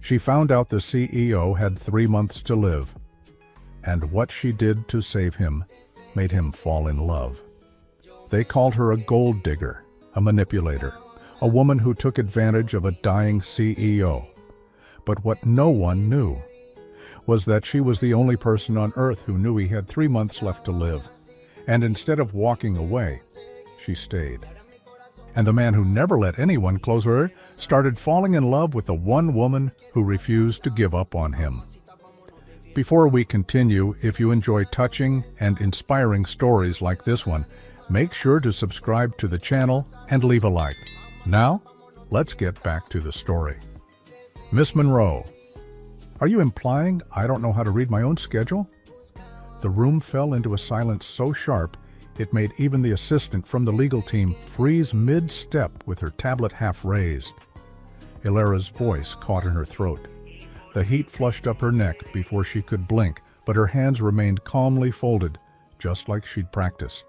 She found out the CEO had 3 months to live, and what she did to save him made him fall in love. They called her a gold digger, a manipulator, a woman who took advantage of a dying CEO. But what no one knew was that she was the only person on Earth who knew he had 3 months left to live. And instead of walking away, she stayed. And the man who never let anyone close her started falling in love with the one woman who refused to give up on him. Before we continue, if you enjoy touching and inspiring stories like this one, make sure to subscribe to the channel and leave a like. Now, let's get back to the story. Miss Monroe, are you implying I don't know how to read my own schedule? The room fell into a silence so sharp, it made even the assistant from the legal team freeze mid-step with her tablet half raised. Ilara's voice caught in her throat. The heat flushed up her neck before she could blink, but her hands remained calmly folded, just like she'd practiced.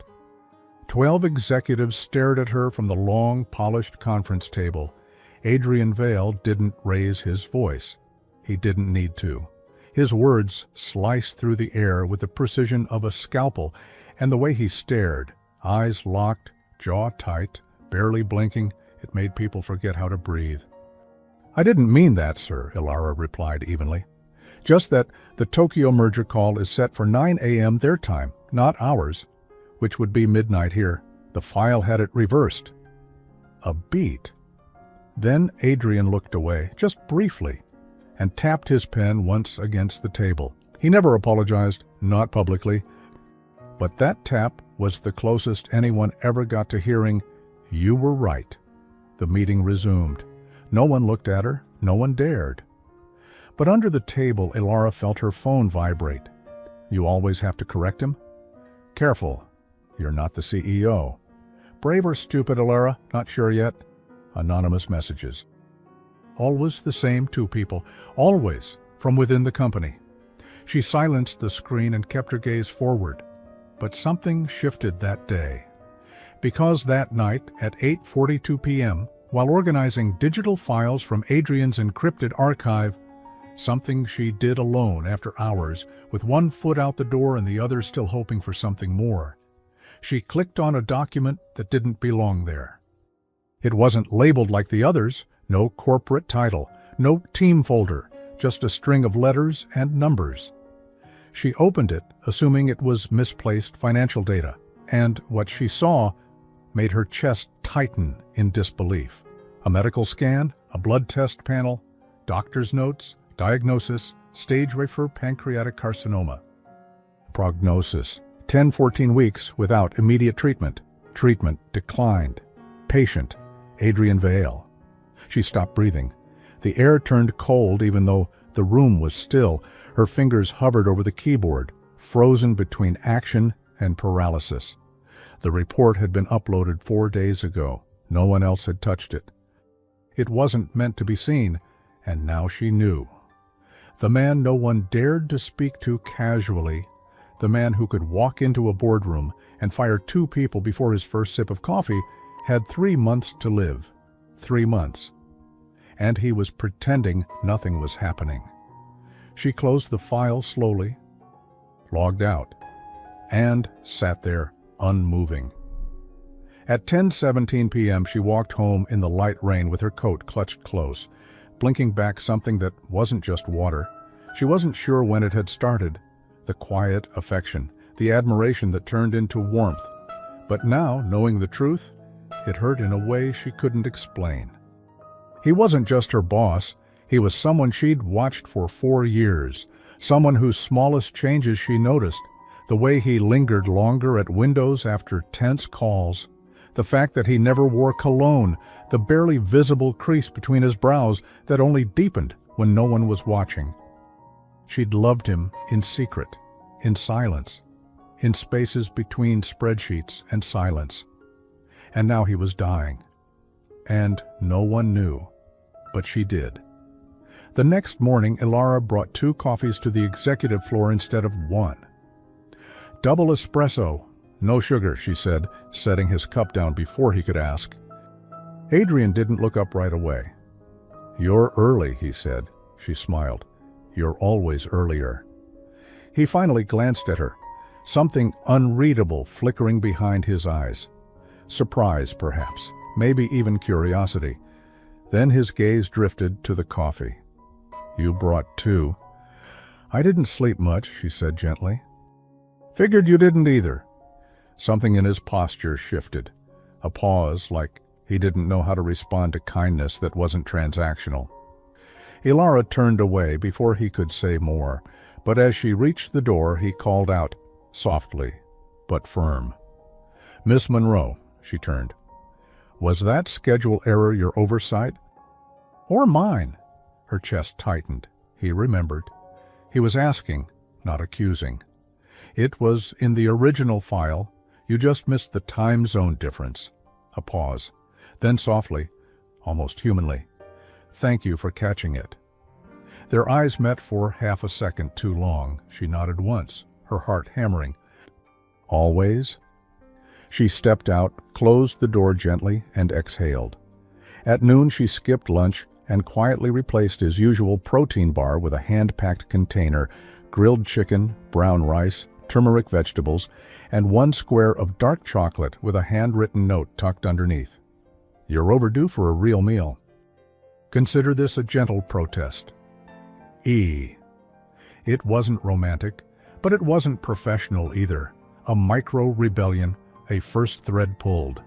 12 executives stared at her from the long, polished conference table. Adrian Vale didn't raise his voice. He didn't need to. His words sliced through the air with the precision of a scalpel, and the way he stared, eyes locked, jaw tight, barely blinking, it made people forget how to breathe. "I didn't mean that, sir," Ilara replied evenly. "Just that the Tokyo merger call is set for 9 a.m. their time, not ours, which would be midnight here. The file had it reversed." A beat. Then Adrian looked away, just briefly, and tapped his pen once against the table. He never apologized, not publicly, but that tap was the closest anyone ever got to hearing, "You were right." The meeting resumed. No one looked at her, no one dared. But under the table, Ilara felt her phone vibrate. "You always have to correct him? Careful, you're not the CEO. Brave or stupid, Ilara? Not sure yet." Anonymous messages. Always the same two people, always from within the company. She silenced the screen and kept her gaze forward. But something shifted that day. Because that night at 8:42 p.m., while organizing digital files from Adrian's encrypted archive, something she did alone after hours, with one foot out the door and the other still hoping for something more, she clicked on a document that didn't belong there. It wasn't labeled like the others, no corporate title, no team folder, just a string of letters and numbers. She opened it, assuming it was misplaced financial data, and what she saw made her chest tighten in disbelief. A medical scan, a blood test panel, doctor's notes, diagnosis, stage for pancreatic carcinoma. Prognosis: 10-14 weeks without immediate treatment. Treatment declined. Patient: Adrian Vale. She stopped breathing. The air turned cold even though the room was still. Her fingers hovered over the keyboard, frozen between action and paralysis. The report had been uploaded 4 days ago. No one else had touched it. It wasn't meant to be seen, and now she knew. The man no one dared to speak to casually, the man who could walk into a boardroom and fire 2 people before his first sip of coffee, had 3 months to live. 3 months. And he was pretending nothing was happening. She closed the file slowly, logged out, and sat there unmoving. At 10:17 p.m. she walked home in the light rain with her coat clutched close, blinking back something that wasn't just water. She wasn't sure when it had started, the quiet affection, the admiration that turned into warmth. But now, knowing the truth, it hurt in a way she couldn't explain. He wasn't just her boss. He was someone she'd watched for 4 years, someone whose smallest changes she noticed, the way he lingered longer at windows after tense calls, the fact that he never wore cologne, the barely visible crease between his brows that only deepened when no one was watching. She'd loved him in secret, in silence, in spaces between spreadsheets and silence. And now he was dying. And no one knew, but she did. The next morning, Ilara brought 2 coffees to the executive floor instead of 1. "Double espresso, no sugar," she said, setting his cup down before he could ask. Adrian didn't look up right away. "You're early," he said. She smiled. "You're always earlier." He finally glanced at her, something unreadable flickering behind his eyes. Surprise, perhaps, maybe even curiosity. Then his gaze drifted to the coffee. "You brought 2. "I didn't sleep much," she said gently. "Figured you didn't either." Something in his posture shifted. A pause, like he didn't know how to respond to kindness that wasn't transactional. Ilara turned away before he could say more, but as she reached the door, he called out, softly but firm. "Miss Monroe," she turned. "Was that schedule error your oversight?" "Or mine?" Her chest tightened. He remembered. He was asking, not accusing. "It was in the original file. You just missed the time zone difference." A pause. Then softly, almost humanly, "Thank you for catching it." Their eyes met for half a second too long. She nodded once, her heart hammering. "Always?" She stepped out, closed the door gently, and exhaled. At noon she skipped lunch and quietly replaced his usual protein bar with a hand-packed container, grilled chicken, brown rice, turmeric vegetables, and 1 square of dark chocolate with a handwritten note tucked underneath. "You're overdue for a real meal. Consider this a gentle protest." E. It wasn't romantic, but it wasn't professional either. A micro-rebellion, a first thread pulled.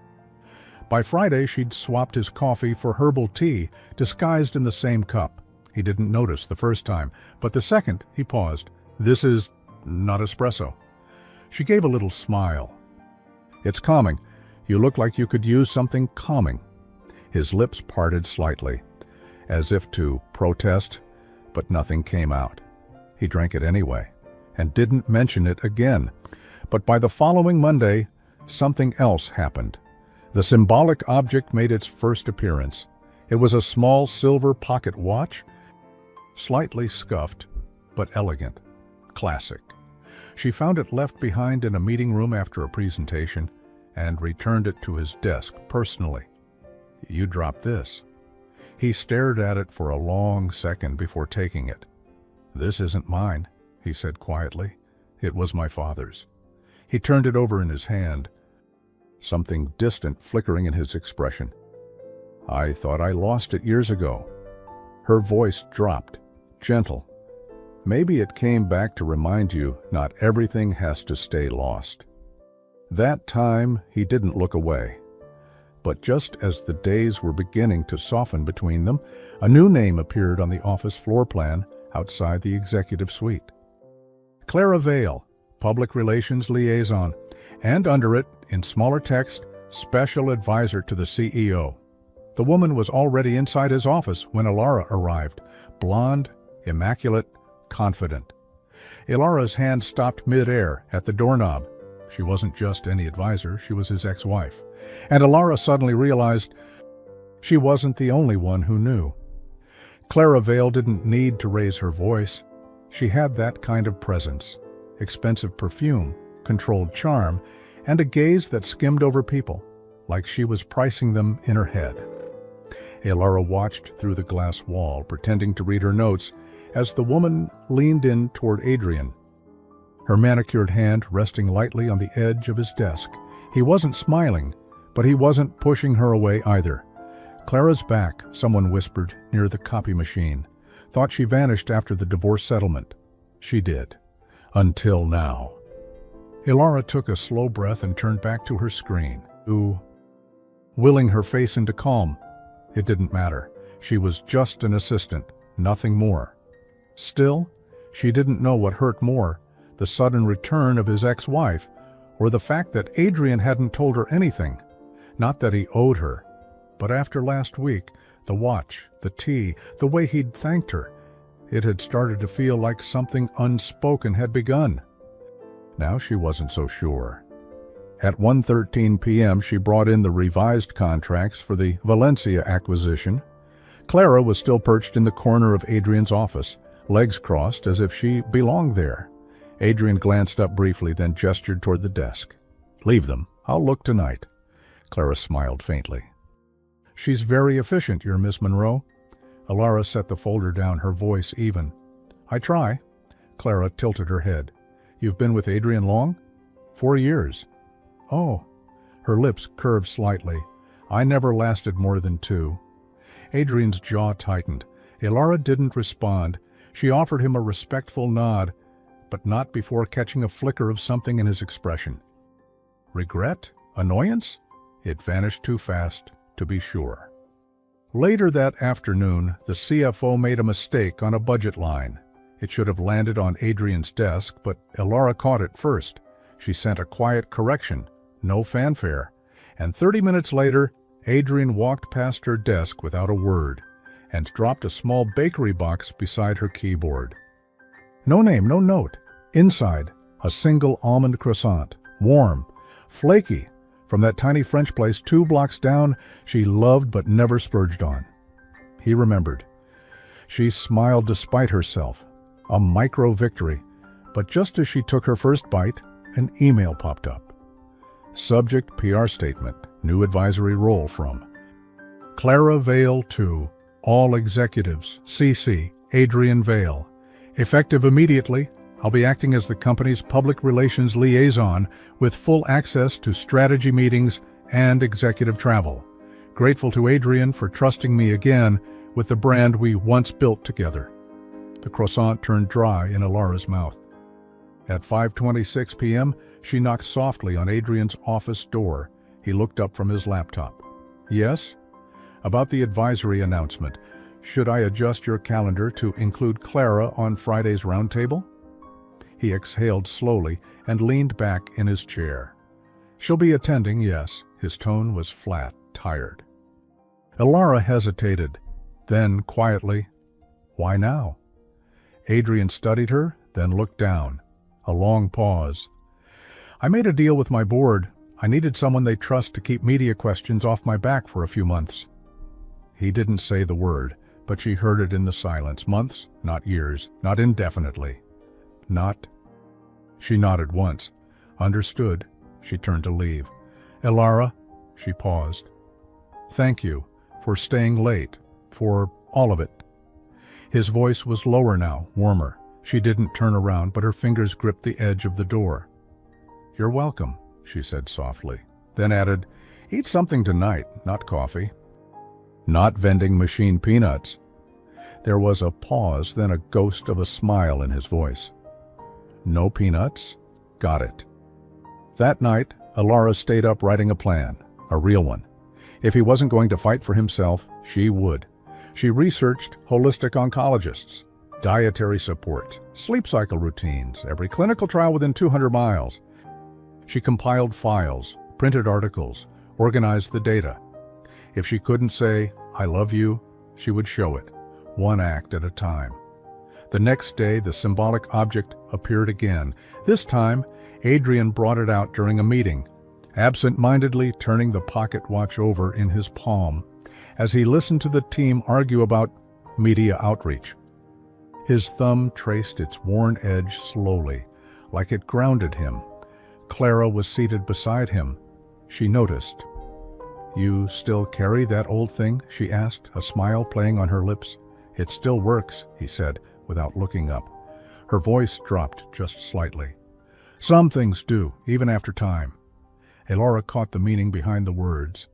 By Friday, she'd swapped his coffee for herbal tea, disguised in the same cup. He didn't notice the first time, but the second, he paused. "This is not espresso." She gave a little smile. "It's calming. You look like you could use something calming." His lips parted slightly, as if to protest, but nothing came out. He drank it anyway, and didn't mention it again. But by the following Monday, something else happened. The symbolic object made its first appearance. It was a small silver pocket watch, slightly scuffed, but elegant, classic. She found it left behind in a meeting room after a presentation and returned it to his desk personally. "You dropped this." He stared at it for a long second before taking it. "This isn't mine," he said quietly. "It was my father's." He turned it over in his hand, something distant flickering in his expression. "I thought I lost it years ago." Her voice dropped, gentle. "Maybe it came back to remind you not everything has to stay lost." That time, he didn't look away. But just as the days were beginning to soften between them, a new name appeared on the office floor plan outside the executive suite. Clara Vale, Public Relations Liaison, and under it, in smaller text, Special Advisor to the CEO. The woman was already inside his office when Ilara arrived, blonde, immaculate, confident. Ilara's hand stopped mid-air at the doorknob. She wasn't just any advisor, she was his ex-wife. And Ilara suddenly realized she wasn't the only one who knew. Clara Vale didn't need to raise her voice. She had that kind of presence, expensive perfume, controlled charm, and a gaze that skimmed over people, like she was pricing them in her head. Ilara watched through the glass wall, pretending to read her notes, as the woman leaned in toward Adrian, her manicured hand resting lightly on the edge of his desk. He wasn't smiling, but he wasn't pushing her away either. "Clara's back," someone whispered near the copy machine. "Thought she vanished after the divorce settlement." She did. Until now. Ilara took a slow breath and turned back to her screen, willing her face into calm. It didn't matter. She was just an assistant, nothing more. Still, she didn't know what hurt more, the sudden return of his ex-wife, or the fact that Adrian hadn't told her anything. Not that he owed her, but after last week, the watch, the tea, the way he'd thanked her, it had started to feel like something unspoken had begun. Now she wasn't so sure. At 1:13 p.m. she brought in the revised contracts for the Valencia acquisition. Clara was still perched in the corner of Adrian's office, legs crossed as if she belonged there. Adrian glanced up briefly, then gestured toward the desk. "Leave them. I'll look tonight." Clara smiled faintly. "She's very efficient, your Miss Monroe." Elara set the folder down, her voice even. I try. Clara tilted her head. You've been with Adrian long? 4 years. Oh. Her lips curved slightly. I never lasted more than 2. Adrian's jaw tightened. Elara didn't respond. She offered him a respectful nod, but not before catching a flicker of something in his expression. Regret? Annoyance? It vanished too fast, to be sure. Later that afternoon, the CFO made a mistake on a budget line. It should have landed on Adrian's desk, but Elara caught it first. She sent a quiet correction, no fanfare, and 30 minutes later, Adrian walked past her desk without a word and dropped a small bakery box beside her keyboard. No name, no note. Inside, a single almond croissant, warm, flaky, from that tiny French place 2 blocks down she loved but never splurged on. He remembered. She smiled despite herself, a micro-victory, but just as she took her first bite, an email popped up. Subject PR statement, new advisory role from Clara Vale to all executives, CC, Adrian Vale. Effective immediately, I'll be acting as the company's public relations liaison with full access to strategy meetings and executive travel. Grateful to Adrian for trusting me again with the brand we once built together. The croissant turned dry in Elara's mouth. At 5:26 p.m., she knocked softly on Adrian's office door. He looked up from his laptop. Yes? About the advisory announcement. Should I adjust your calendar to include Clara on Friday's roundtable? He exhaled slowly and leaned back in his chair. She'll be attending, yes. His tone was flat, tired. Elara hesitated. Then, quietly, why now? Adrian studied her, then looked down. A long pause. I made a deal with my board. I needed someone they trust to keep media questions off my back for a few months. He didn't say the word, but she heard it in the silence. Months, not years, not indefinitely. Not. She nodded once. Understood. She turned to leave. Elara, she paused. Thank you for staying late, for all of it. His voice was lower now, warmer. She didn't turn around, but her fingers gripped the edge of the door. You're welcome, she said softly, then added, eat something tonight, not coffee. Not vending machine peanuts. There was a pause, then a ghost of a smile in his voice. No peanuts? Got it. That night, Elara stayed up writing a plan, a real one. If he wasn't going to fight for himself, she would. She researched holistic oncologists, dietary support, sleep cycle routines, every clinical trial within 200 miles. She compiled files, printed articles, organized the data. If she couldn't say, I love you, she would show it, one act at a time. The next day, the symbolic object appeared again. This time, Adrian brought it out during a meeting, absent-mindedly turning the pocket watch over in his palm as he listened to the team argue about media outreach. His thumb traced its worn edge slowly, like it grounded him. Clara was seated beside him. She noticed. You still carry that old thing? She asked, a smile playing on her lips. It still works, he said, without looking up. Her voice dropped just slightly. Some things do, even after time. Elara caught the meaning behind the words.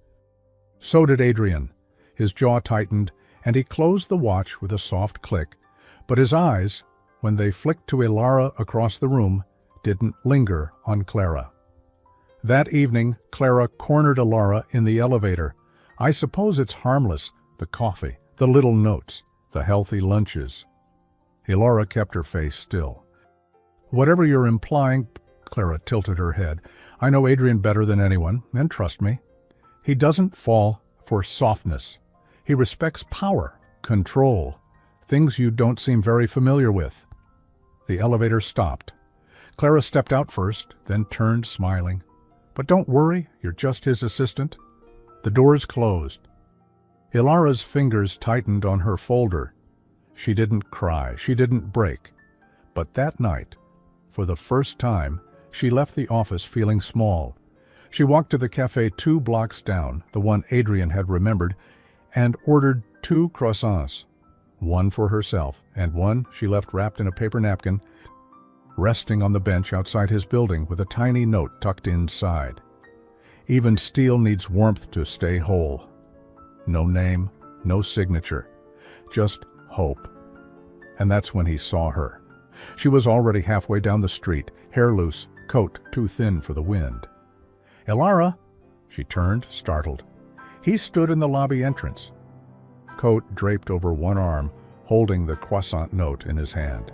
So did Adrian. His jaw tightened, and he closed the watch with a soft click, but his eyes, when they flicked to Elara across the room, didn't linger on Clara. That evening, Clara cornered Elara in the elevator. I suppose it's harmless, the coffee, the little notes, the healthy lunches. Elara kept her face still. Whatever you're implying, Clara tilted her head. I know Adrian better than anyone, and trust me. He doesn't fall for softness. He respects power, control, things you don't seem very familiar with. The elevator stopped. Clara stepped out first, then turned, smiling. But don't worry, you're just his assistant. The doors closed. Elara's fingers tightened on her folder. She didn't cry, she didn't break. But that night, for the first time, she left the office feeling small. She walked to the cafe 2 blocks down, the one Adrian had remembered, and ordered 2 croissants, one for herself, and one she left wrapped in a paper napkin, resting on the bench outside his building with a tiny note tucked inside. Even steel needs warmth to stay whole. No name, no signature, just hope. And that's when he saw her. She was already halfway down the street, hair loose, coat too thin for the wind. "Elara!" She turned, startled. He stood in the lobby entrance, coat draped over one arm, holding the croissant note in his hand.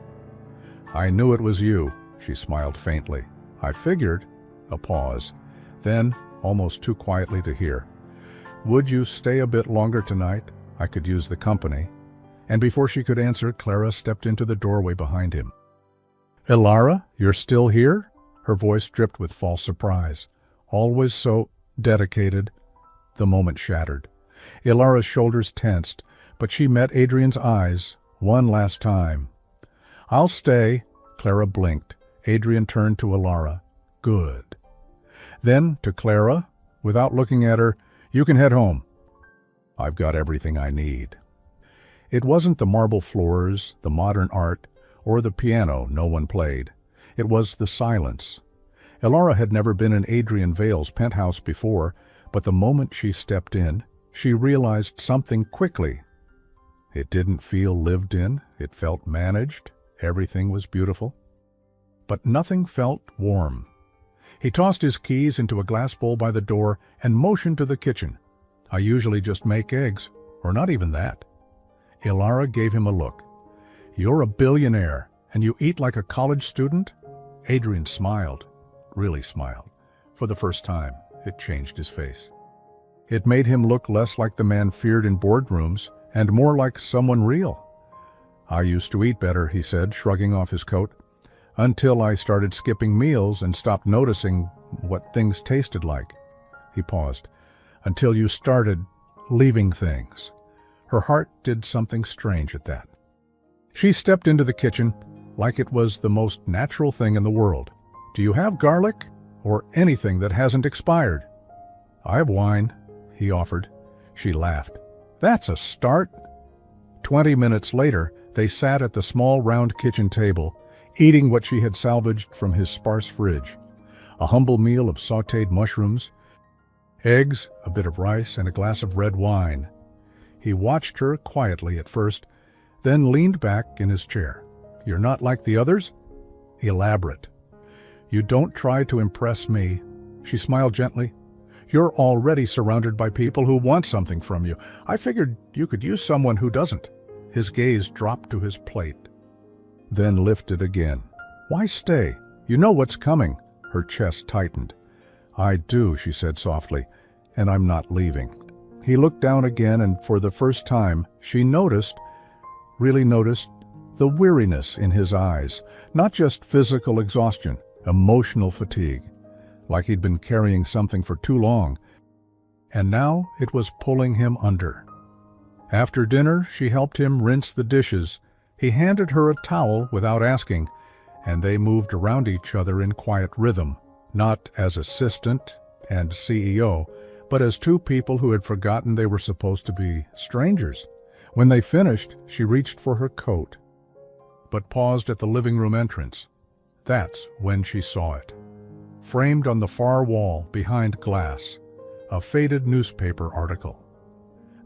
"I knew it was you," she smiled faintly. "I figured." A pause. Then, almost too quietly to hear, "Would you stay a bit longer tonight? I could use the company." And before she could answer, Clara stepped into the doorway behind him. "Elara, you're still here?" Her voice dripped with false surprise. Always so dedicated. The moment shattered. Elara's shoulders tensed, but she met Adrian's eyes one last time. "I'll stay." Clara blinked. Adrian turned to Elara. "Good." Then to Clara, without looking at her, "You can head home. I've got everything I need." It wasn't the marble floors, the modern art, or the piano no one played. It was the silence. Elara had never been in Adrian Vale's penthouse before, but the moment she stepped in, she realized something quickly. It didn't feel lived in, it felt managed, everything was beautiful. But nothing felt warm. He tossed his keys into a glass bowl by the door and motioned to the kitchen. "I usually just make eggs, or not even that." Elara gave him a look. "You're a billionaire, and you eat like a college student?" Adrian smiled, really smiled. For the first time, it changed his face. It made him look less like the man feared in boardrooms and more like someone real. "I used to eat better," he said, shrugging off his coat, "until I started skipping meals and stopped noticing what things tasted like." He paused. "Until you started leaving things." Her heart did something strange at that. She stepped into the kitchen like it was the most natural thing in the world. "Do you have garlic? Or anything that hasn't expired?" "I have wine," he offered. She laughed. "That's a start." 20 minutes later, they sat at the small round kitchen table, eating what she had salvaged from his sparse fridge. A humble meal of sautéed mushrooms, eggs, a bit of rice, and a glass of red wine. He watched her quietly at first, then leaned back in his chair. "You're not like the others?" "Elaborate." "You don't try to impress me." She smiled gently. "You're already surrounded by people who want something from you. I figured you could use someone who doesn't." His gaze dropped to his plate, then lifted again. "Why stay? You know what's coming." Her chest tightened. "I do," she said softly, "and I'm not leaving." He looked down again, and for the first time, she noticed, really noticed, the weariness in his eyes. Not just physical exhaustion, emotional fatigue, like he'd been carrying something for too long. And now it was pulling him under. After dinner, she helped him rinse the dishes. He handed her a towel without asking, and they moved around each other in quiet rhythm, not as assistant and CEO, but as two people who had forgotten they were supposed to be strangers. When they finished, she reached for her coat, but paused at the living room entrance. That's when she saw it. Framed on the far wall, behind glass, a faded newspaper article.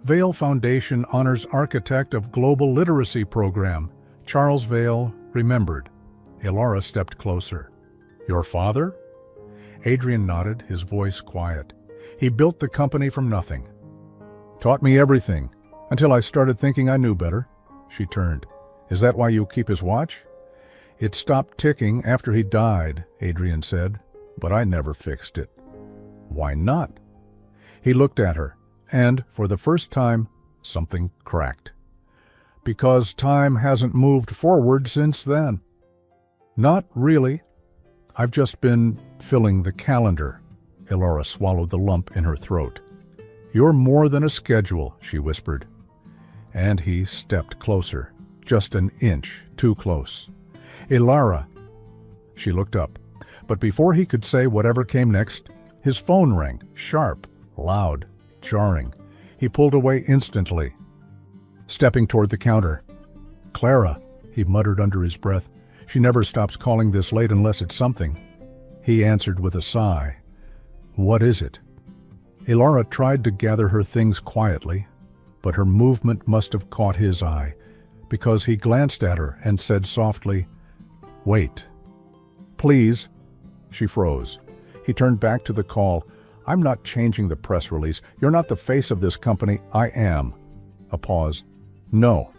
Vale Foundation honors architect of Global Literacy Program, Charles Vale, remembered. Elara stepped closer. "Your father?" Adrian nodded, his voice quiet. "He built the company from nothing. Taught me everything, until I started thinking I knew better." She turned. "Is that why you keep his watch?" "It stopped ticking after he died," Adrian said, "but I never fixed it." "Why not?" He looked at her, and, for the first time, something cracked. "Because time hasn't moved forward since then." "Not really. I've just been filling the calendar." Elara swallowed the lump in her throat. "You're more than a schedule," she whispered. And he stepped closer, just an inch too close. "Elara." She looked up, but before he could say whatever came next, his phone rang, sharp, loud, jarring. He pulled away instantly, stepping toward the counter. "Clara," he muttered under his breath. "She never stops calling this late unless it's something." He answered with a sigh. "What is it?" Elara tried to gather her things quietly, but her movement must have caught his eye, because he glanced at her and said softly, "Wait." "Please." She froze. He turned back to the call. "I'm not changing the press release. You're not the face of this company. I am." A pause. "No.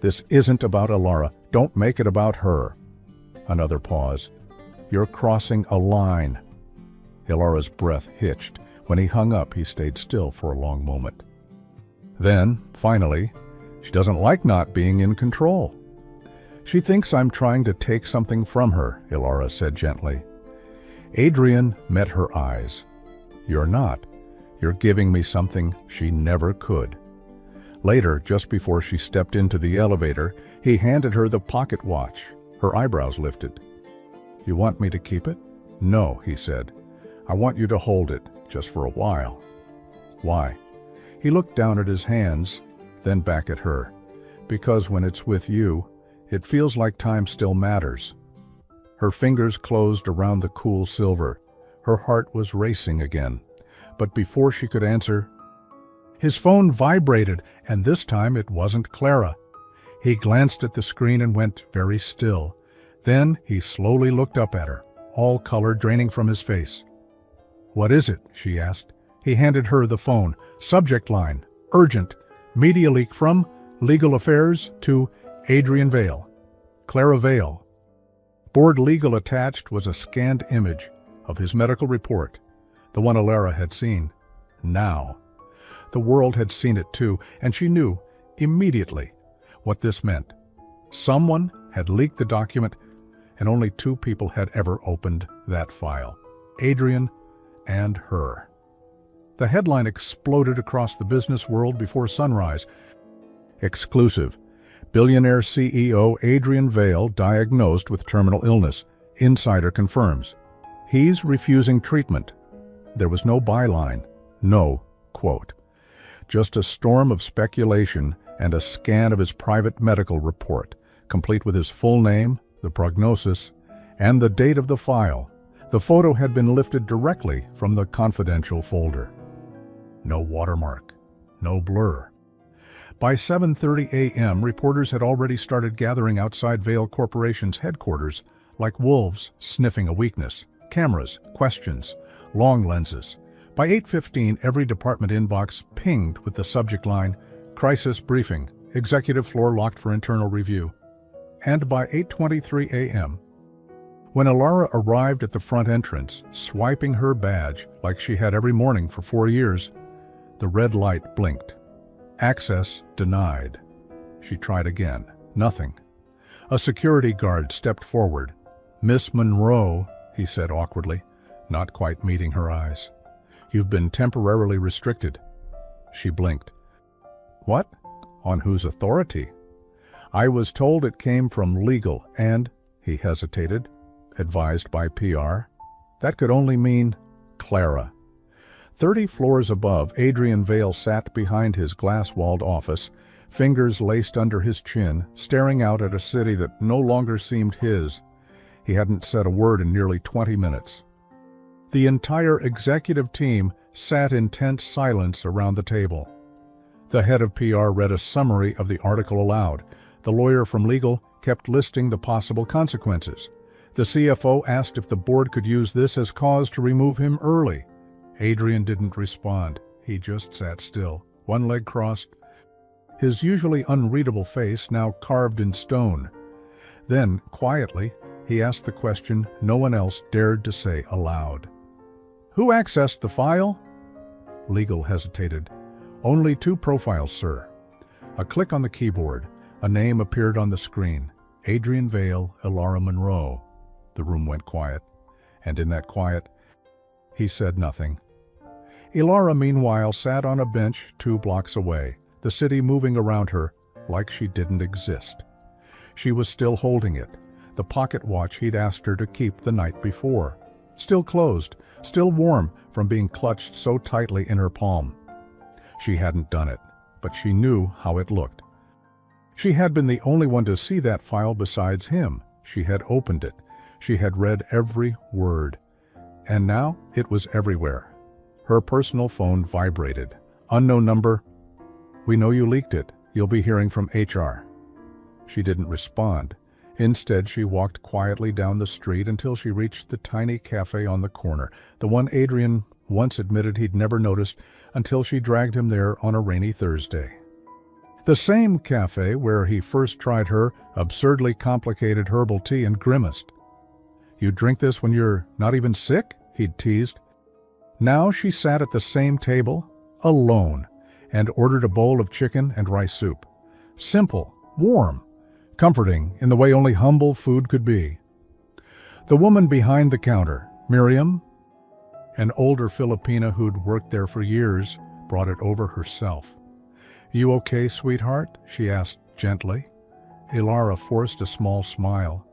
This isn't about Elara. Don't make it about her." Another pause. "You're crossing a line." Elara's breath hitched. When he hung up, he stayed still for a long moment. Then, finally, "She doesn't like not being in control." "She thinks I'm trying to take something from her," Elara said gently. Adrian met her eyes. "You're not. You're giving me something she never could." Later, just before she stepped into the elevator, he handed her the pocket watch. Her eyebrows lifted. "You want me to keep it?" "No," he said. "I want you to hold it, just for a while." "Why?" He looked down at his hands, then back at her. "Because when it's with you, it feels like time still matters." Her fingers closed around the cool silver. Her heart was racing again. But before she could answer, his phone vibrated, and this time it wasn't Clara. He glanced at the screen and went very still. Then he slowly looked up at her, all color draining from his face. "What is it?" she asked. He handed her the phone. Subject line, "Urgent. Media leak from Legal Affairs to Adrian Vale. Clara Vale." Board legal attached was a scanned image of his medical report, the one Elara had seen. Now. The world had seen it too, and she knew, immediately, what this meant. Someone had leaked the document, and only two people had ever opened that file: Adrian and her. The headline exploded across the business world before sunrise. Exclusive. Billionaire CEO Adrian Vale diagnosed with terminal illness. Insider confirms. He's refusing treatment. There was no byline, no quote. Just a storm of speculation and a scan of his private medical report, complete with his full name, the prognosis, and the date of the file. The photo had been lifted directly from the confidential folder. No watermark, no blur. By 7:30 a.m., reporters had already started gathering outside Vale Corporation's headquarters, like wolves sniffing a weakness. Cameras, questions, long lenses. By 8:15, every department inbox pinged with the subject line, "Crisis briefing, executive floor locked for internal review." And by 8:23 a.m., when Elara arrived at the front entrance, swiping her badge like she had every morning for 4 years, the red light blinked. Access denied. She tried again. Nothing. A security guard stepped forward. "Miss Monroe," he said awkwardly, not quite meeting her eyes. "You've been temporarily restricted." She blinked. "What? On whose authority?" "I was told it came from legal and," he hesitated, "advised by PR." That could only mean Clara. 30 floors above, Adrian Vale sat behind his glass-walled office, fingers laced under his chin, staring out at a city that no longer seemed his. He hadn't said a word in nearly 20 minutes. The entire executive team sat in tense silence around the table. The head of PR read a summary of the article aloud. The lawyer from legal kept listing the possible consequences. The CFO asked if the board could use this as cause to remove him early. Adrian didn't respond. He just sat still, one leg crossed, his usually unreadable face now carved in stone. Then, quietly, he asked the question no one else dared to say aloud. "Who accessed the file?" Legal hesitated. "Only 2 profiles, sir." A click on the keyboard. A name appeared on the screen. Adrian Vale, Elara Monroe. The room went quiet. And in that quiet, he said nothing. Elara, meanwhile, sat on a bench 2 blocks away, the city moving around her like she didn't exist. She was still holding it, the pocket watch he'd asked her to keep the night before. Still closed, still warm from being clutched so tightly in her palm. She hadn't done it, but she knew how it looked. She had been the only one to see that file besides him. She had opened it. She had read every word. And now it was everywhere. Her personal phone vibrated. Unknown number. "We know you leaked it. You'll be hearing from HR." She didn't respond. Instead, she walked quietly down the street until she reached the tiny cafe on the corner, the one Adrian once admitted he'd never noticed until she dragged him there on a rainy Thursday. The same cafe where he first tried her absurdly complicated herbal tea and grimaced. "You drink this when you're not even sick?" he'd teased. Now she sat at the same table, alone, and ordered a bowl of chicken and rice soup. Simple, warm, comforting in the way only humble food could be. The woman behind the counter, Miriam, an older Filipina who'd worked there for years, brought it over herself. "You okay, sweetheart?" she asked gently. Ilara forced a small smile.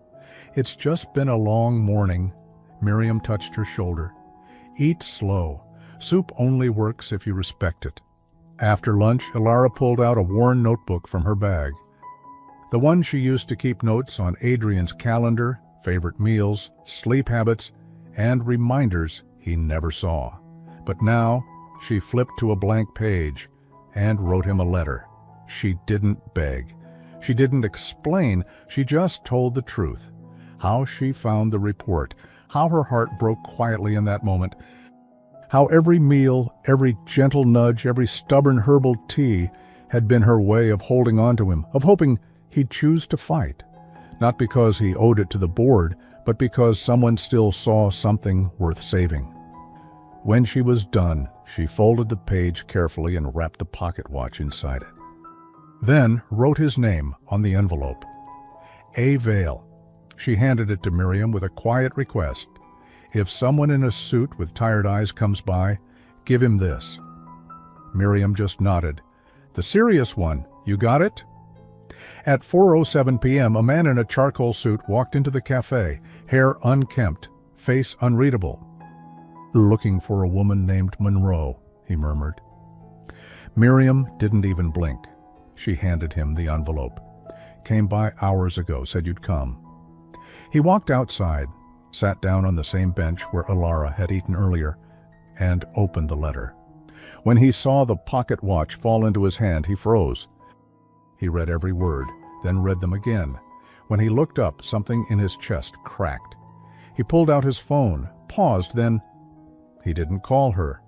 "It's just been a long morning." Miriam touched her shoulder. "Eat slow. Soup only works if you respect it." After lunch, Ilara pulled out a worn notebook from her bag. The one she used to keep notes on Adrian's calendar, favorite meals, sleep habits, and reminders he never saw. But now she flipped to a blank page and wrote him a letter. She didn't beg. She didn't explain. She just told the truth. How she found the report. How her heart broke quietly in that moment. How every meal, every gentle nudge, every stubborn herbal tea had been her way of holding on to him, of hoping he'd choose to fight. Not because he owed it to the board, but because someone still saw something worth saving. When she was done, she folded the page carefully and wrapped the pocket watch inside it. Then wrote his name on the envelope. A. Vale. She handed it to Miriam with a quiet request. "If someone in a suit with tired eyes comes by, give him this." Miriam just nodded. "The serious one, you got it?" At 4:07 p.m., a man in a charcoal suit walked into the cafe, hair unkempt, face unreadable. "Looking for a woman named Monroe," he murmured. Miriam didn't even blink. She handed him the envelope. "Came by hours ago, said you'd come." He walked outside, sat down on the same bench where Ilara had eaten earlier, and opened the letter. When he saw the pocket watch fall into his hand, he froze. He read every word, then read them again. When he looked up, something in his chest cracked. He pulled out his phone, paused, then he didn't call her.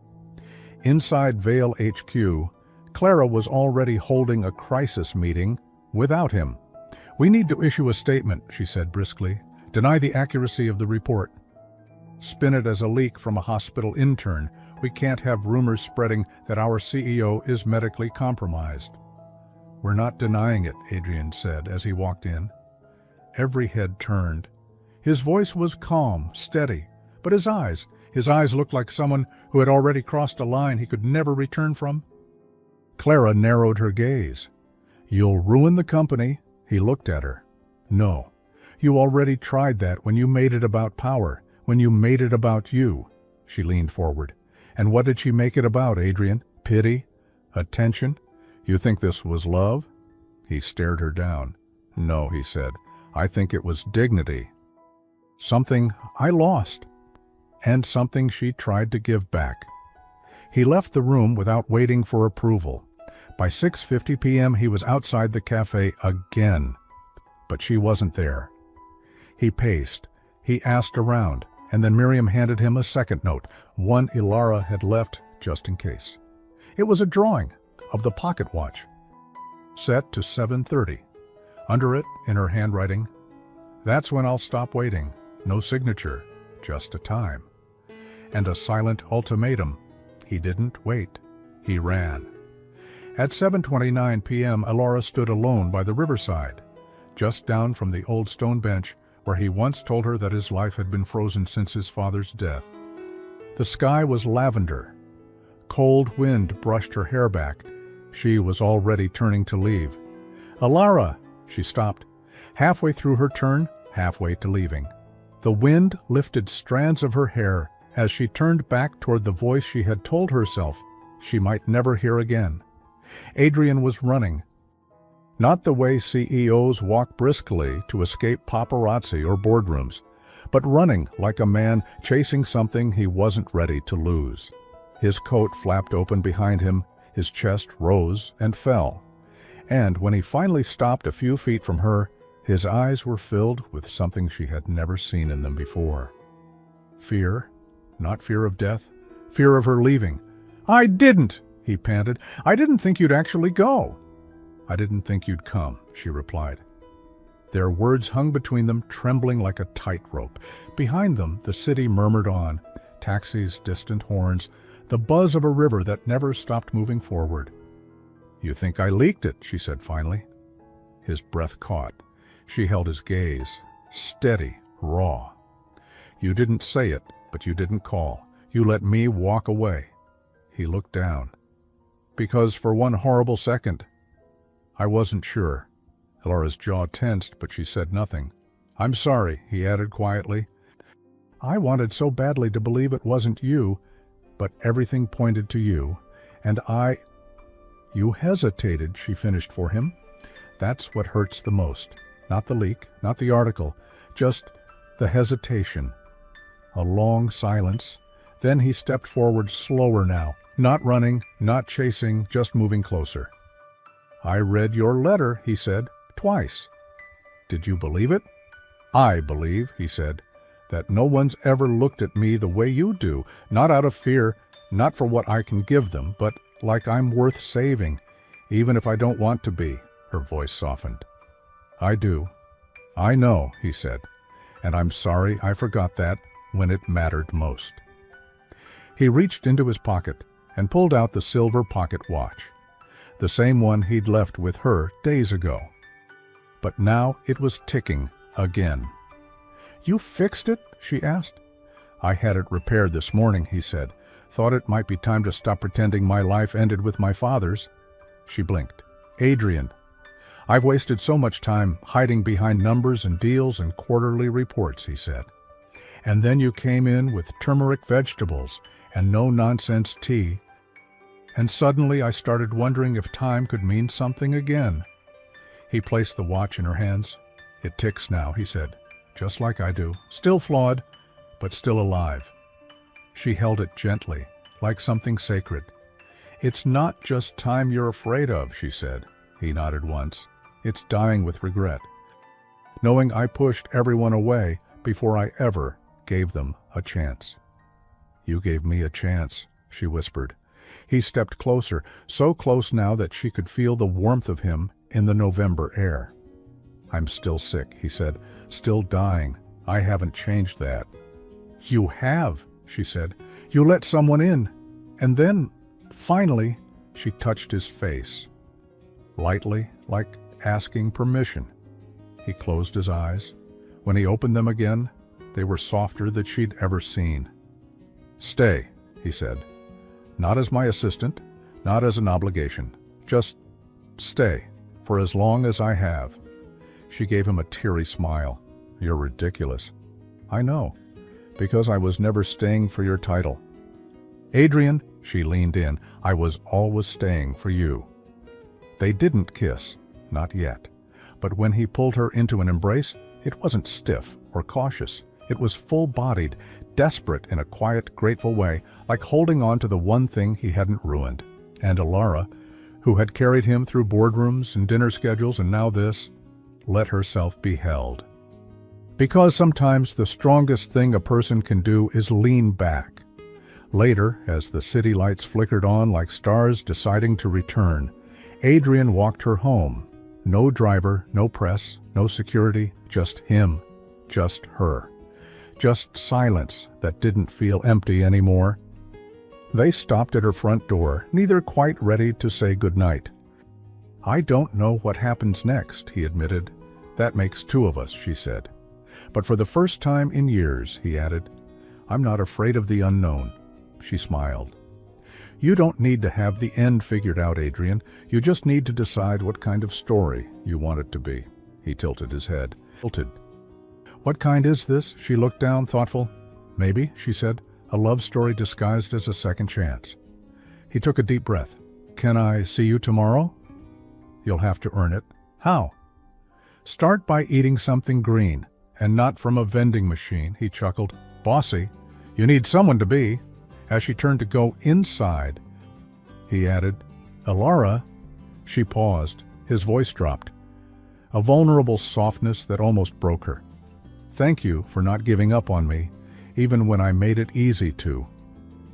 Inside Vale HQ, Clara was already holding a crisis meeting without him. "We need to issue a statement," she said briskly. "Deny the accuracy of the report. Spin it as a leak from a hospital intern. We can't have rumors spreading that our CEO is medically compromised." "We're not denying it," Adrian said as he walked in. Every head turned. His voice was calm, steady, but his eyes looked like someone who had already crossed a line he could never return from. Clara narrowed her gaze. "You'll ruin the company." He looked at her. "No. You already tried that when you made it about power, when you made it about you." She leaned forward. "And what did she make it about, Adrian? Pity? Attention? You think this was love?" He stared her down. "No," he said. "I think it was dignity. Something I lost, and something she tried to give back." He left the room without waiting for approval. By 6:50 p.m. he was outside the cafe again, but she wasn't there. He paced. He asked around, and then Miriam handed him a second note, one Ilara had left just in case. It was a drawing of the pocket watch, set to 7:30. Under it, in her handwriting, "That's when I'll stop waiting. No signature, just a time." And a silent ultimatum. He didn't wait. He ran. At 7:29 p.m., Ilara stood alone by the riverside, just down from the old stone bench where he once told her that his life had been frozen since his father's death. The sky was lavender. Cold wind brushed her hair back. She was already turning to leave. "Ilara!" She stopped, halfway through her turn, halfway to leaving. The wind lifted strands of her hair as she turned back toward the voice she had told herself she might never hear again. Adrian was running. Not the way CEOs walk briskly to escape paparazzi or boardrooms, but running like a man chasing something he wasn't ready to lose. His coat flapped open behind him, his chest rose and fell. And when he finally stopped a few feet from her, his eyes were filled with something she had never seen in them before. Fear, not fear of death, fear of her leaving. "I didn't," he panted. "I didn't think you'd actually go." "I didn't think you'd come," she replied. Their words hung between them, trembling like a tightrope. Behind them, the city murmured on, taxis, distant horns, the buzz of a river that never stopped moving forward. "You think I leaked it," she said finally. His breath caught. She held his gaze, steady, raw. "You didn't say it, but you didn't call. You let me walk away." He looked down. "Because for one horrible second, I wasn't sure." Laura's jaw tensed, but she said nothing. "I'm sorry," he added quietly. "I wanted so badly to believe it wasn't you, but everything pointed to you, and I—" "You hesitated," she finished for him. "That's what hurts the most. Not the leak, not the article, just the hesitation." A long silence. Then he stepped forward slower now, not running, not chasing, just moving closer. "I read your letter," he said, "twice. Did you believe it?" "I believe," he said, "that no one's ever looked at me the way you do, not out of fear, not for what I can give them, but like I'm worth saving, even if I don't want to be." Her voice softened. "I do. I know," he said, "and I'm sorry I forgot that when it mattered most." He reached into his pocket and pulled out the silver pocket watch, the same one he'd left with her days ago. But now it was ticking again. "You fixed it?" she asked. "I had it repaired this morning," he said. "Thought it might be time to stop pretending my life ended with my father's." She blinked. "Adrian, I've wasted so much time hiding behind numbers and deals and quarterly reports," he said. "And then you came in with turmeric vegetables and no-nonsense tea, and suddenly I started wondering if time could mean something again." He placed the watch in her hands. "It ticks now," he said, "just like I do. Still flawed, but still alive." She held it gently, like something sacred. "It's not just time you're afraid of," she said. He nodded once. "It's dying with regret, knowing I pushed everyone away before I ever gave them a chance." "You gave me a chance," she whispered. He stepped closer, so close now that she could feel the warmth of him in the November air. "I'm still sick," he said, "still dying. I haven't changed that." "You have," she said. "You let someone in. And then, finally," she touched his face. Lightly, like asking permission. He closed his eyes. When he opened them again, they were softer than she'd ever seen. "Stay," he said. "Not as my assistant, not as an obligation. Just stay, for as long as I have." She gave him a teary smile. "You're ridiculous." "I know, because I was never staying for your title." "Adrian," she leaned in, "I was always staying for you." They didn't kiss, not yet. But when he pulled her into an embrace, it wasn't stiff or cautious. It was full-bodied, desperate in a quiet, grateful way, like holding on to the one thing he hadn't ruined. And Alara, who had carried him through boardrooms and dinner schedules and now this, let herself be held. Because sometimes the strongest thing a person can do is lean back. Later, as the city lights flickered on like stars deciding to return, Adrian walked her home. No driver, no press, no security, just him, just her. Just silence that didn't feel empty anymore. They stopped at her front door, neither quite ready to say goodnight. "I don't know what happens next," he admitted. "That makes two of us," she said. "But for the first time in years," he added, "I'm not afraid of the unknown." She smiled. "You don't need to have the end figured out, Adrian. You just need to decide what kind of story you want it to be." He tilted his head. "What kind is this?" She looked down, thoughtful. "Maybe," she said, "a love story disguised as a second chance." He took a deep breath. "Can I see you tomorrow?" "You'll have to earn it." How? Start by eating something green, and not from a vending machine, he chuckled. Bossy, you need someone to be. As she turned to go inside, he added, Elara. She paused. His voice dropped. A vulnerable softness that almost broke her. Thank you for not giving up on me, even when I made it easy to.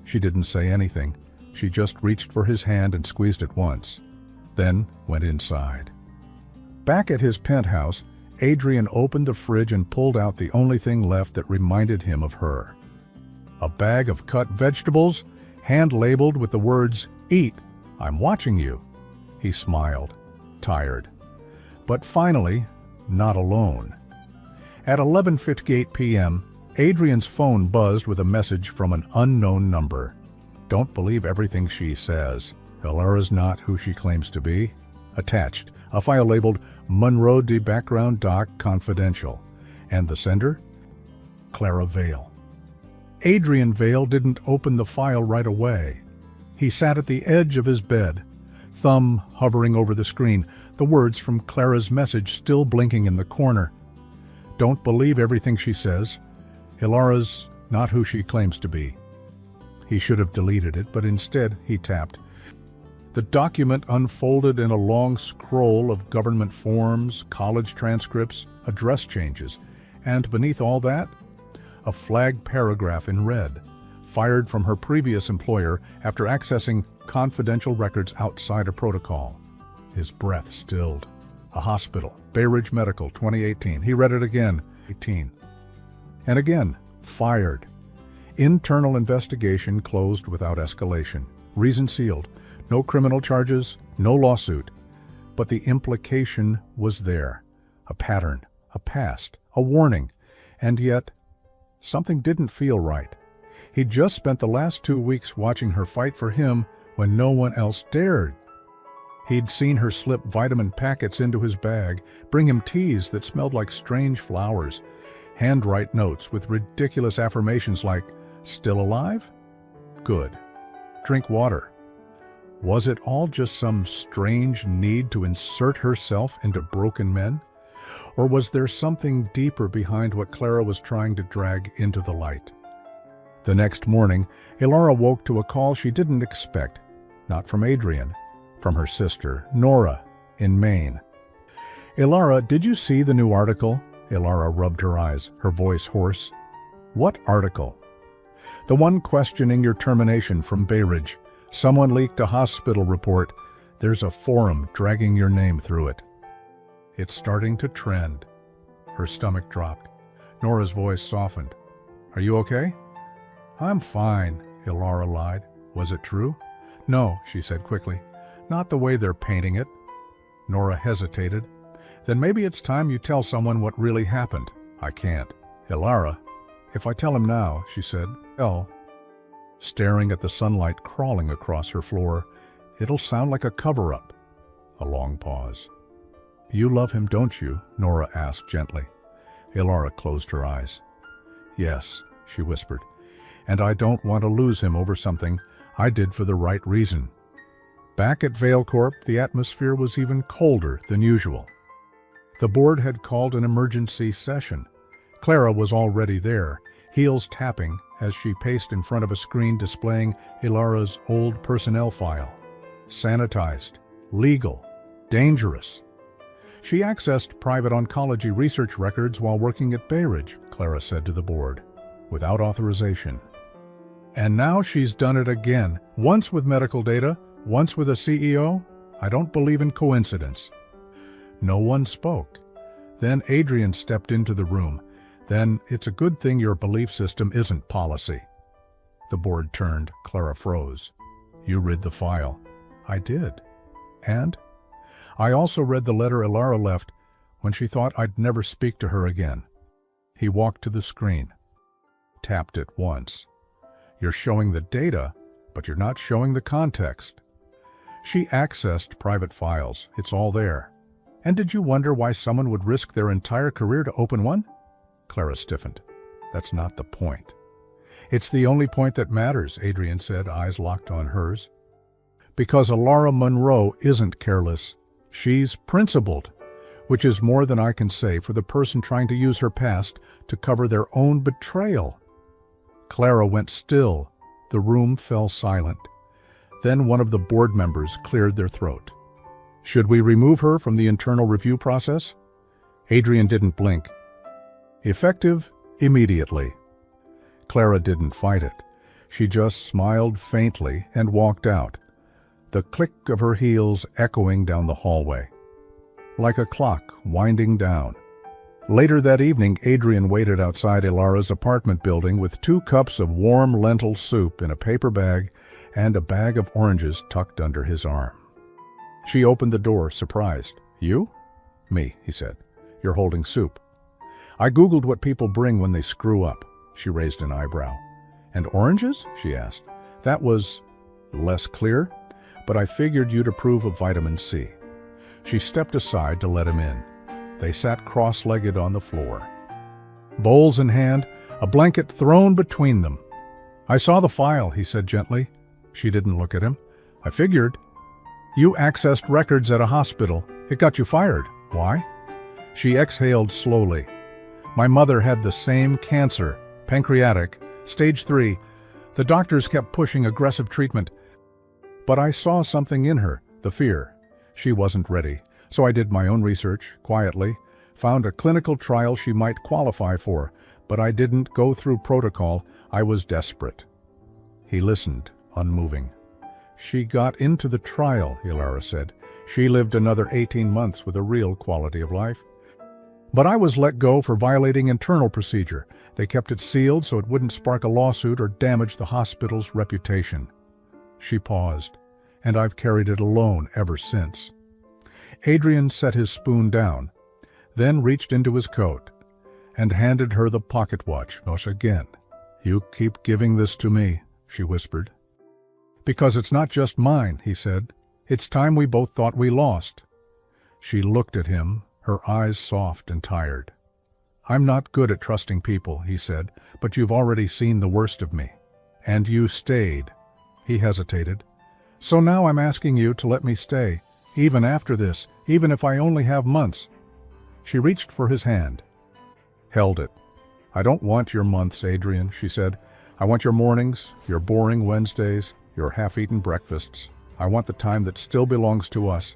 She didn't say anything. She just reached for his hand and squeezed it once, then went inside. Back at his penthouse, Adrian opened the fridge and pulled out the only thing left that reminded him of her. A bag of cut vegetables, hand-labeled with the words, Eat, I'm watching you. He smiled, tired. But finally, not alone. At 11:58 p.m., Adrian's phone buzzed with a message from an unknown number. Don't believe everything she says. Elara's not who she claims to be. Attached, a file labeled Monroe de Background Doc Confidential. And the sender? Clara Vale. Adrian Vale didn't open the file right away. He sat at the edge of his bed, thumb hovering over the screen, the words from Clara's message still blinking in the corner. Don't believe everything she says. Elara's not who she claims to be. He should have deleted it, but instead he tapped. The document unfolded in a long scroll of government forms, college transcripts, address changes, and beneath all that, a flagged paragraph in red, fired from her previous employer after accessing confidential records outside a protocol. His breath stilled. A hospital, Bay Ridge Medical, 2018. He read it again, 18. And again, fired. Internal investigation closed without escalation. Reason sealed. No criminal charges, no lawsuit. But the implication was there. A pattern, a past, a warning. And yet, something didn't feel right. He'd just spent the last 2 weeks watching her fight for him when no one else dared. He'd seen her slip vitamin packets into his bag, bring him teas that smelled like strange flowers, handwrite notes with ridiculous affirmations like, still alive? Good. Drink water. Was it all just some strange need to insert herself into broken men? Or was there something deeper behind what Clara was trying to drag into the light? The next morning, Elara woke to a call she didn't expect, not from Adrian, from her sister, Nora, in Maine. Elara, did you see the new article? Elara rubbed her eyes, her voice hoarse. What article? The one questioning your termination from Bay Ridge. Someone leaked a hospital report. There's a forum dragging your name through it. It's starting to trend. Her stomach dropped. Nora's voice softened. Are you okay? I'm fine, Elara lied. Was it true? No, she said quickly. Not the way they're painting it. Nora hesitated. Then maybe it's time you tell someone what really happened. I can't. Elara, if I tell him now, she said, staring at the sunlight crawling across her floor, it'll sound like a cover-up. A long pause. You love him, don't you? Nora asked gently. Elara closed her eyes. Yes, she whispered, and I don't want to lose him over something I did for the right reason. Back at Vale Corp, the atmosphere was even colder than usual. The board had called an emergency session. Clara was already there, heels tapping as she paced in front of a screen displaying Elara's old personnel file. Sanitized, legal, dangerous. She accessed private oncology research records while working at Bay Ridge, Clara said to the board, without authorization. And now she's done it again, once with medical data, once with a CEO. I don't believe in coincidence. No one spoke. Then Adrian stepped into the room. Then it's a good thing your belief system isn't policy. The board turned. Clara froze. You read the file. I did. And? I also read the letter Elara left when she thought I'd never speak to her again. He walked to the screen. Tapped it once. You're showing the data, but you're not showing the context. She accessed private files. It's all there. And did you wonder why someone would risk their entire career to open one? Clara stiffened. That's not the point. It's the only point that matters, Adrian said, eyes locked on hers. Because Elara Monroe isn't careless. She's principled. which is more than I can say for the person trying to use her past to cover their own betrayal. Clara went still. The room fell silent. Then one of the board members cleared their throat. Should we remove her from the internal review process? Adrian didn't blink. Effective immediately. Clara didn't fight it. She just smiled faintly and walked out, the click of her heels echoing down the hallway, like a clock winding down. Later that evening, Adrian waited outside Ilara's apartment building with 2 cups of warm lentil soup in a paper bag and a bag of oranges tucked under his arm. She opened the door, surprised. "You?" "Me," he said. "You're holding soup." "I Googled what people bring when they screw up." She raised an eyebrow. "And oranges?" she asked. "That was less clear, but I figured you'd approve of vitamin C." She stepped aside to let him in. They sat cross-legged on the floor, bowls in hand, a blanket thrown between them. "I saw the file," he said gently. She didn't look at him. "I figured. You accessed records at a hospital. It got you fired. Why?" She exhaled slowly. "My mother had the same cancer, pancreatic, stage 3. The doctors kept pushing aggressive treatment. But I saw something in her, the fear. She wasn't ready. So I did my own research, quietly, found a clinical trial she might qualify for, but I didn't go through protocol. I was desperate." He listened, unmoving. "She got into the trial," Ilara said. "She lived another 18 months with a real quality of life. But I was let go for violating internal procedure. They kept it sealed so it wouldn't spark a lawsuit or damage the hospital's reputation." She paused, "And I've carried it alone ever since." Adrian set his spoon down, then reached into his coat and handed her the pocket watch. "Not again. You keep giving this to me," she whispered. "Because it's not just mine," he said. "It's time we both thought we lost." She looked at him, her eyes soft and tired. "I'm not good at trusting people," he said, "but you've already seen the worst of me. And you stayed." He hesitated. "So now I'm asking you to let me stay, even after this, even if I only have months." She reached for his hand, held it. "I don't want your months, Adrian," she said. "I want your mornings, your boring Wednesdays, your half-eaten breakfasts. I want the time that still belongs to us,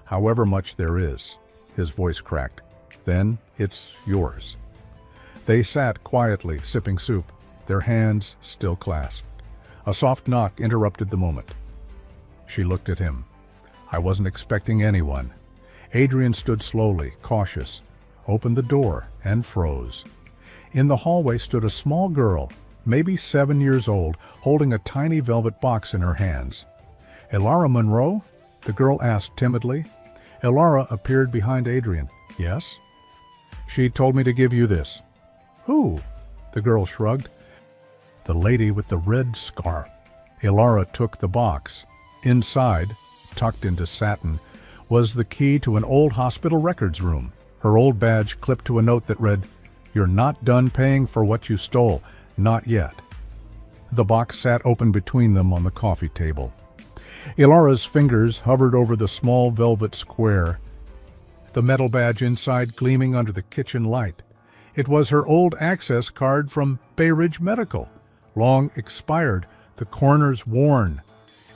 however much there is." His voice cracked. "Then it's yours." They sat quietly, sipping soup, their hands still clasped. A soft knock interrupted the moment. She looked at him. "I wasn't expecting anyone." Adrian stood slowly, cautious, opened the door, and froze. In the hallway stood a small girl, maybe 7 years old, holding a tiny velvet box in her hands. "Ilara Monroe?" the girl asked timidly. Ilara appeared behind Adrian. "Yes?" "She told me to give you this." "Who?" the girl shrugged. "The lady with the red scarf." Ilara took the box. Inside, tucked into satin, was the key to an old hospital records room, her old badge clipped to a note that read, "You're not done paying for what you stole. Not yet." The box sat open between them on the coffee table. Ilara's fingers hovered over the small velvet square, the metal badge inside gleaming under the kitchen light. It was her old access card from Bay Ridge Medical, long expired, the corners worn,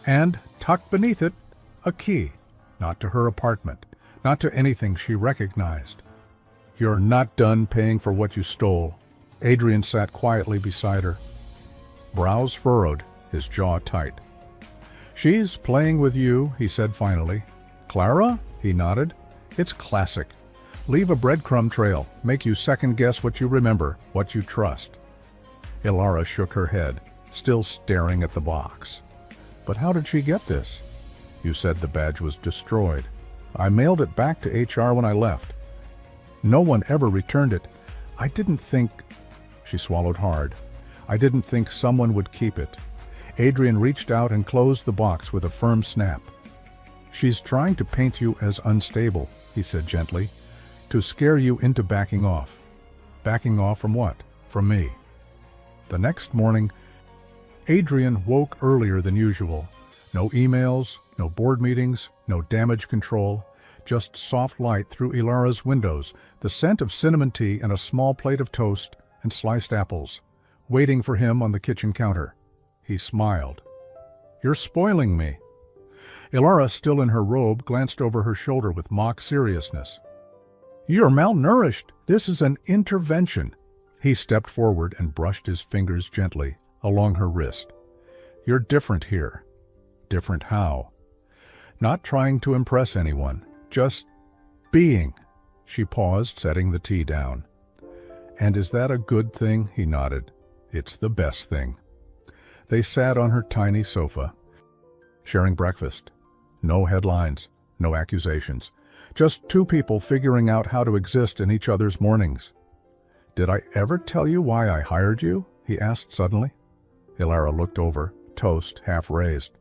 and, tucked beneath it, a key, not to her apartment, not to anything she recognized. "You're not done paying for what you stole." Adrian sat quietly beside her, brows furrowed, his jaw tight. "She's playing with you," he said finally. "Clara?" he nodded. "It's classic. Leave a breadcrumb trail, make you second-guess what you remember, what you trust." Ilara shook her head, still staring at the box. "But how did she get this?" "You said the badge was destroyed." "I mailed it back to HR when I left. No one ever returned it. I didn't think..." She swallowed hard. "I didn't think someone would keep it." Adrian reached out and closed the box with a firm snap. "She's trying to paint you as unstable," he said gently, "to scare you into backing off." "Backing off from what?" "From me." The next morning, Adrian woke earlier than usual. No emails, no board meetings, no damage control, just soft light through Ilara's windows, the scent of cinnamon tea and a small plate of toast and sliced apples, waiting for him on the kitchen counter. He smiled. "You're spoiling me." Ilara, still in her robe, glanced over her shoulder with mock seriousness. "You're malnourished. This is an intervention." He stepped forward and brushed his fingers gently along her wrist. "You're different here." "Different how?" "Not trying to impress anyone. Just being." She paused, setting the tea down. "And is that a good thing?" He nodded. "It's the best thing." They sat on her tiny sofa, sharing breakfast. No headlines, no accusations. Just two people figuring out how to exist in each other's mornings. "Did I ever tell you why I hired you?" he asked suddenly. Ilara looked over, toast half raised.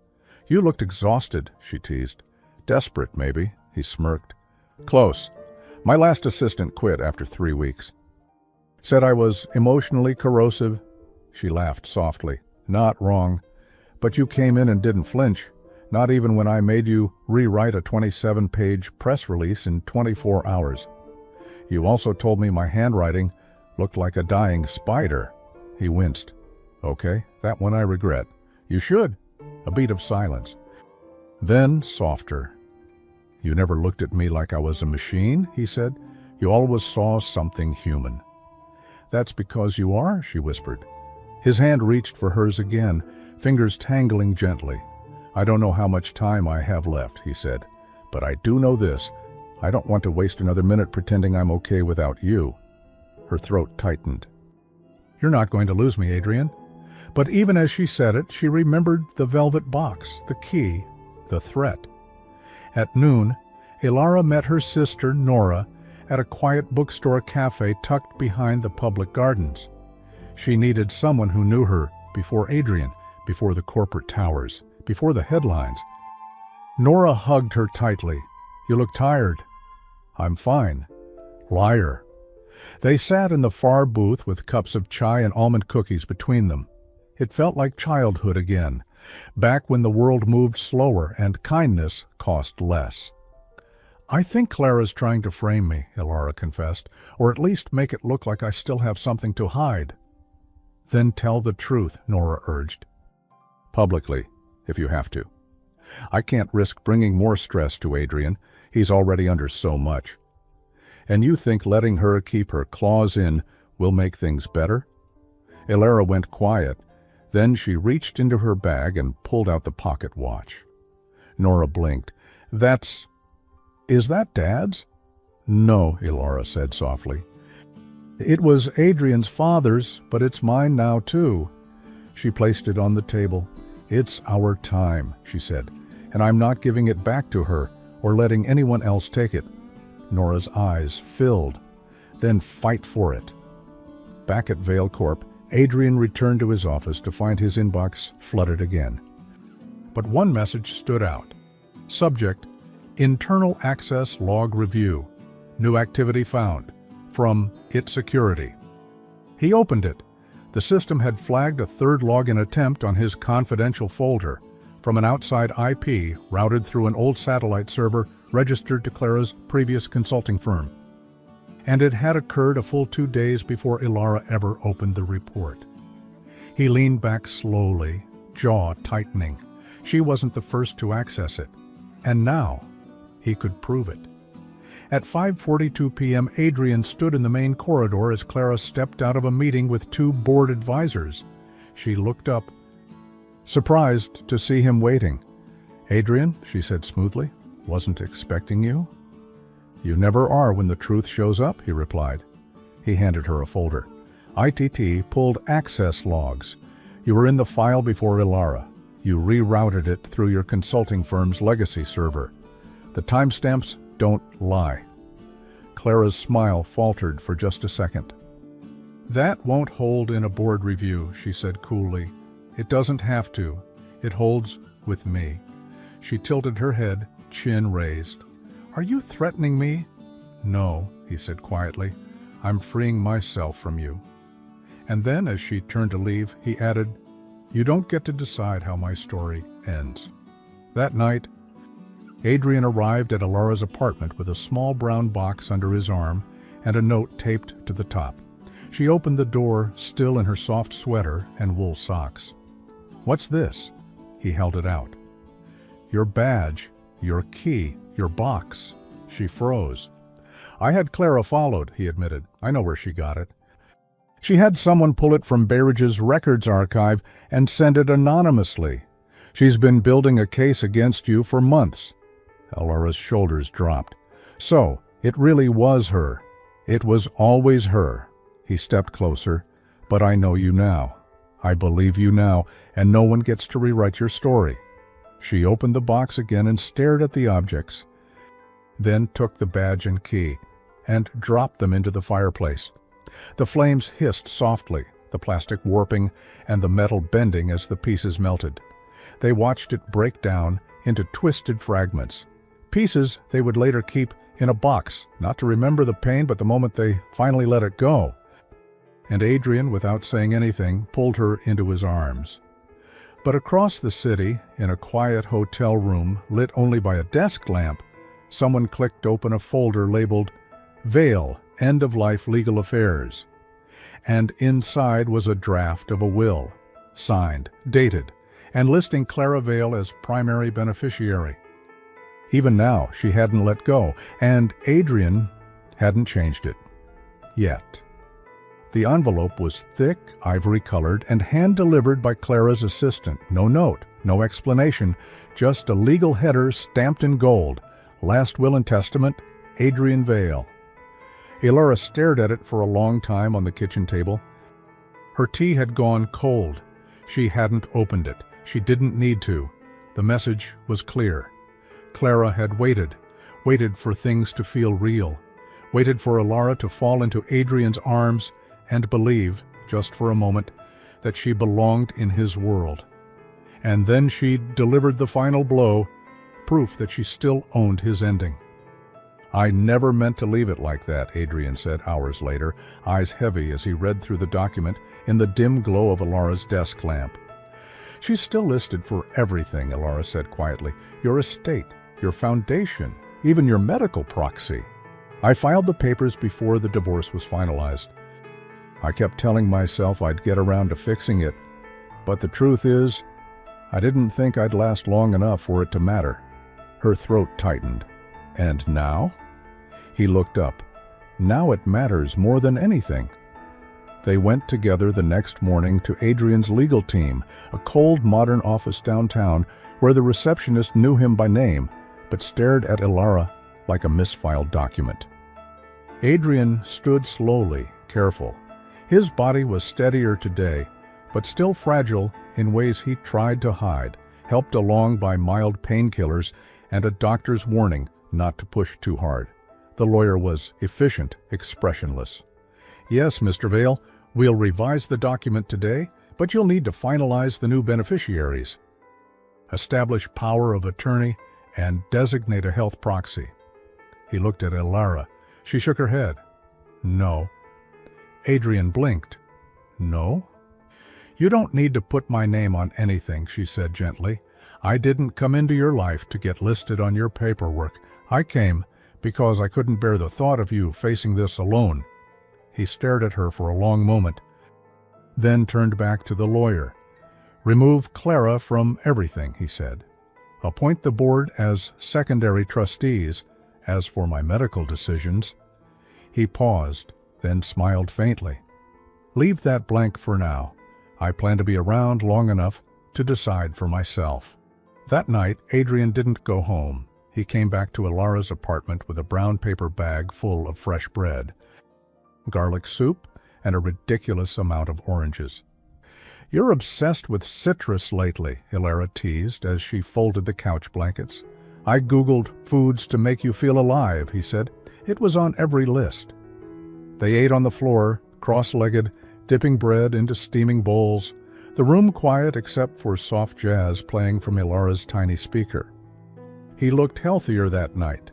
"You looked exhausted," she teased. "Desperate, maybe," he smirked. "Close. My last assistant quit after 3 weeks. Said I was emotionally corrosive." She laughed softly. "Not wrong. But you came in and didn't flinch. Not even when I made you rewrite a 27-page press release in 24 hours. You also told me my handwriting looked like a dying spider." He winced. "Okay, that one I regret." "You should." A beat of silence. Then, softer. "You never looked at me like I was a machine," he said. "You always saw something human." "That's because you are," she whispered. His hand reached for hers again, fingers tangling gently. "I don't know how much time I have left," he said, "but I do know this. I don't want to waste another minute pretending I'm okay without you." Her throat tightened. "You're not going to lose me, Adrian." But even as she said it, she remembered the velvet box, the key, the threat. At noon, Ilara met her sister, Nora, at a quiet bookstore cafe tucked behind the public gardens. She needed someone who knew her before Adrian, before the corporate towers, before the headlines. Nora hugged her tightly. "You look tired." "I'm fine." "Liar." They sat in the far booth with cups of chai and almond cookies between them. It felt like childhood again, back when the world moved slower and kindness cost less. "I think Clara's trying to frame me," Ilara confessed, "or at least make it look like I still have something to hide." "Then tell the truth," Nora urged. "Publicly, if you have to. I can't risk bringing more stress to Adrian. He's already under so much." "And you think letting her keep her claws in will make things better?" Ilara went quiet. Then she reached into her bag and pulled out the pocket watch. Nora blinked. Is that Dad's?" "No," Ilara said softly. "It was Adrian's father's, but it's mine now too." She placed it on the table. "It's our time," she said, "and I'm not giving it back to her or letting anyone else take it." Nora's eyes filled. "Then fight for it." Back at Vale Corp, Adrian returned to his office to find his inbox flooded again. But one message stood out. Subject: Internal Access Log Review. New activity found. From IT Security. He opened it. The system had flagged a third login attempt on his confidential folder from an outside IP routed through an old satellite server registered to Clara's previous consulting firm. And it had occurred a full 2 days before Ilara ever opened the report. He leaned back slowly, jaw tightening. She wasn't the first to access it. And now, he could prove it. At 5:42 p.m., Adrian stood in the main corridor as Clara stepped out of a meeting with 2 board advisors. She looked up, surprised to see him waiting. "Adrian," she said smoothly, "wasn't expecting you." "You never are when the truth shows up," he replied. He handed her a folder. ITT pulled access logs. You were in the file before Ilara. You rerouted it through your consulting firm's legacy server. The timestamps don't lie. Clara's smile faltered for just a second. "That won't hold in a board review," she said coolly. "It doesn't have to. It holds with me." She tilted her head, chin raised. "Are you threatening me?" "No," he said quietly. "I'm freeing myself from you." And then, as she turned to leave, he added, "You don't get to decide how my story ends." That night, Adrian arrived at Alara's apartment with a small brown box under his arm and a note taped to the top. She opened the door, still in her soft sweater and wool socks. "What's this?" He held it out. "Your badge, your key, your box." She froze. "I had Clara followed," he admitted. "I know where she got it. She had someone pull it from Berridge's records archive and send it anonymously. She's been building a case against you for months." Alara's shoulders dropped. "So, it really was her. It was always her." He stepped closer. "But I know you now. I believe you now, and no one gets to rewrite your story." She opened the box again and stared at the objects, then took the badge and key and dropped them into the fireplace. The flames hissed softly, the plastic warping and the metal bending as the pieces melted. They watched it break down into twisted fragments, pieces they would later keep in a box, not to remember the pain but the moment they finally let it go. And Adrian, without saying anything, pulled her into his arms. But across the city, in a quiet hotel room lit only by a desk lamp, someone clicked open a folder labeled "Vale, End-of-Life Legal Affairs." And inside was a draft of a will, signed, dated, and listing Clara Vale as primary beneficiary. Even now, she hadn't let go, and Adrian hadn't changed it. Yet. The envelope was thick, ivory-colored, and hand-delivered by Clara's assistant. No note, no explanation, just a legal header stamped in gold. Last will and testament, Adrian Vale. Alara stared at it for a long time on the kitchen table. Her tea had gone cold. She hadn't opened it. She didn't need to. The message was clear. Clara had waited for things to feel real, waited for Alara to fall into Adrian's arms and believe, just for a moment, that she belonged in his world. And then she delivered the final blow, proof that she still owned his ending. "I never meant to leave it like that," Adrian said hours later, eyes heavy as he read through the document in the dim glow of Alara's desk lamp. "She's still listed for everything," Alara said quietly. "Your estate, your foundation, even your medical proxy. I filed the papers before the divorce was finalized. I kept telling myself I'd get around to fixing it, but the truth is, I didn't think I'd last long enough for it to matter." Her throat tightened. "And now?" He looked up. "Now it matters more than anything." They went together the next morning to Adrian's legal team, a cold modern office downtown where the receptionist knew him by name, but stared at Alara like a misfiled document. Adrian stood slowly, careful. His body was steadier today, but still fragile in ways he tried to hide, helped along by mild painkillers and a doctor's warning not to push too hard. The lawyer was efficient, expressionless. "Yes, Mr. Vale, we'll revise the document today, but you'll need to finalize the new beneficiaries, establish power of attorney, and designate a health proxy." He looked at Alara. She shook her head. "No." Adrian blinked. "No?" "You don't need to put my name on anything," she said gently. "I didn't come into your life to get listed on your paperwork. I came because I couldn't bear the thought of you facing this alone." He stared at her for a long moment, then turned back to the lawyer. "Remove Clara from everything," he said. "Appoint the board as secondary trustees. As for my medical decisions—" He paused, then smiled faintly. "Leave that blank for now. I plan to be around long enough to decide for myself." That night, Adrian didn't go home. He came back to Alara's apartment with a brown paper bag full of fresh bread, garlic soup, and a ridiculous amount of oranges. "You're obsessed with citrus lately," Alara teased as she folded the couch blankets. "I Googled foods to make you feel alive," he said. "It was on every list." They ate on the floor, cross-legged, dipping bread into steaming bowls, the room quiet except for soft jazz playing from Alara's tiny speaker. He looked healthier that night.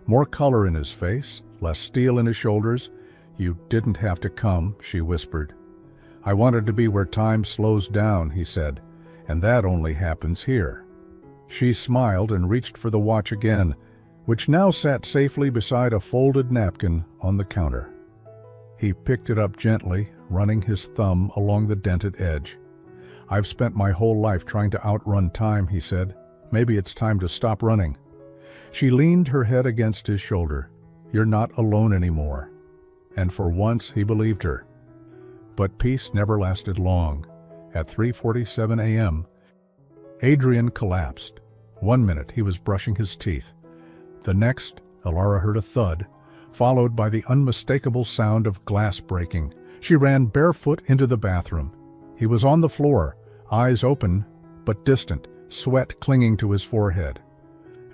More color in his face, less steel in his shoulders. "You didn't have to come," she whispered. "I wanted to be where time slows down," he said, "and that only happens here." She smiled and reached for the watch again, which now sat safely beside a folded napkin on the counter. He picked it up gently, running his thumb along the dented edge. "I've spent my whole life trying to outrun time," he said. "Maybe it's time to stop running." She leaned her head against his shoulder. "You're not alone anymore." And for once he believed her. But peace never lasted long. At 3:47 a.m., Adrian collapsed. 1 minute he was brushing his teeth. The next, Elara heard a thud, followed by the unmistakable sound of glass breaking. She ran barefoot into the bathroom. He was on the floor, eyes open but distant, sweat clinging to his forehead.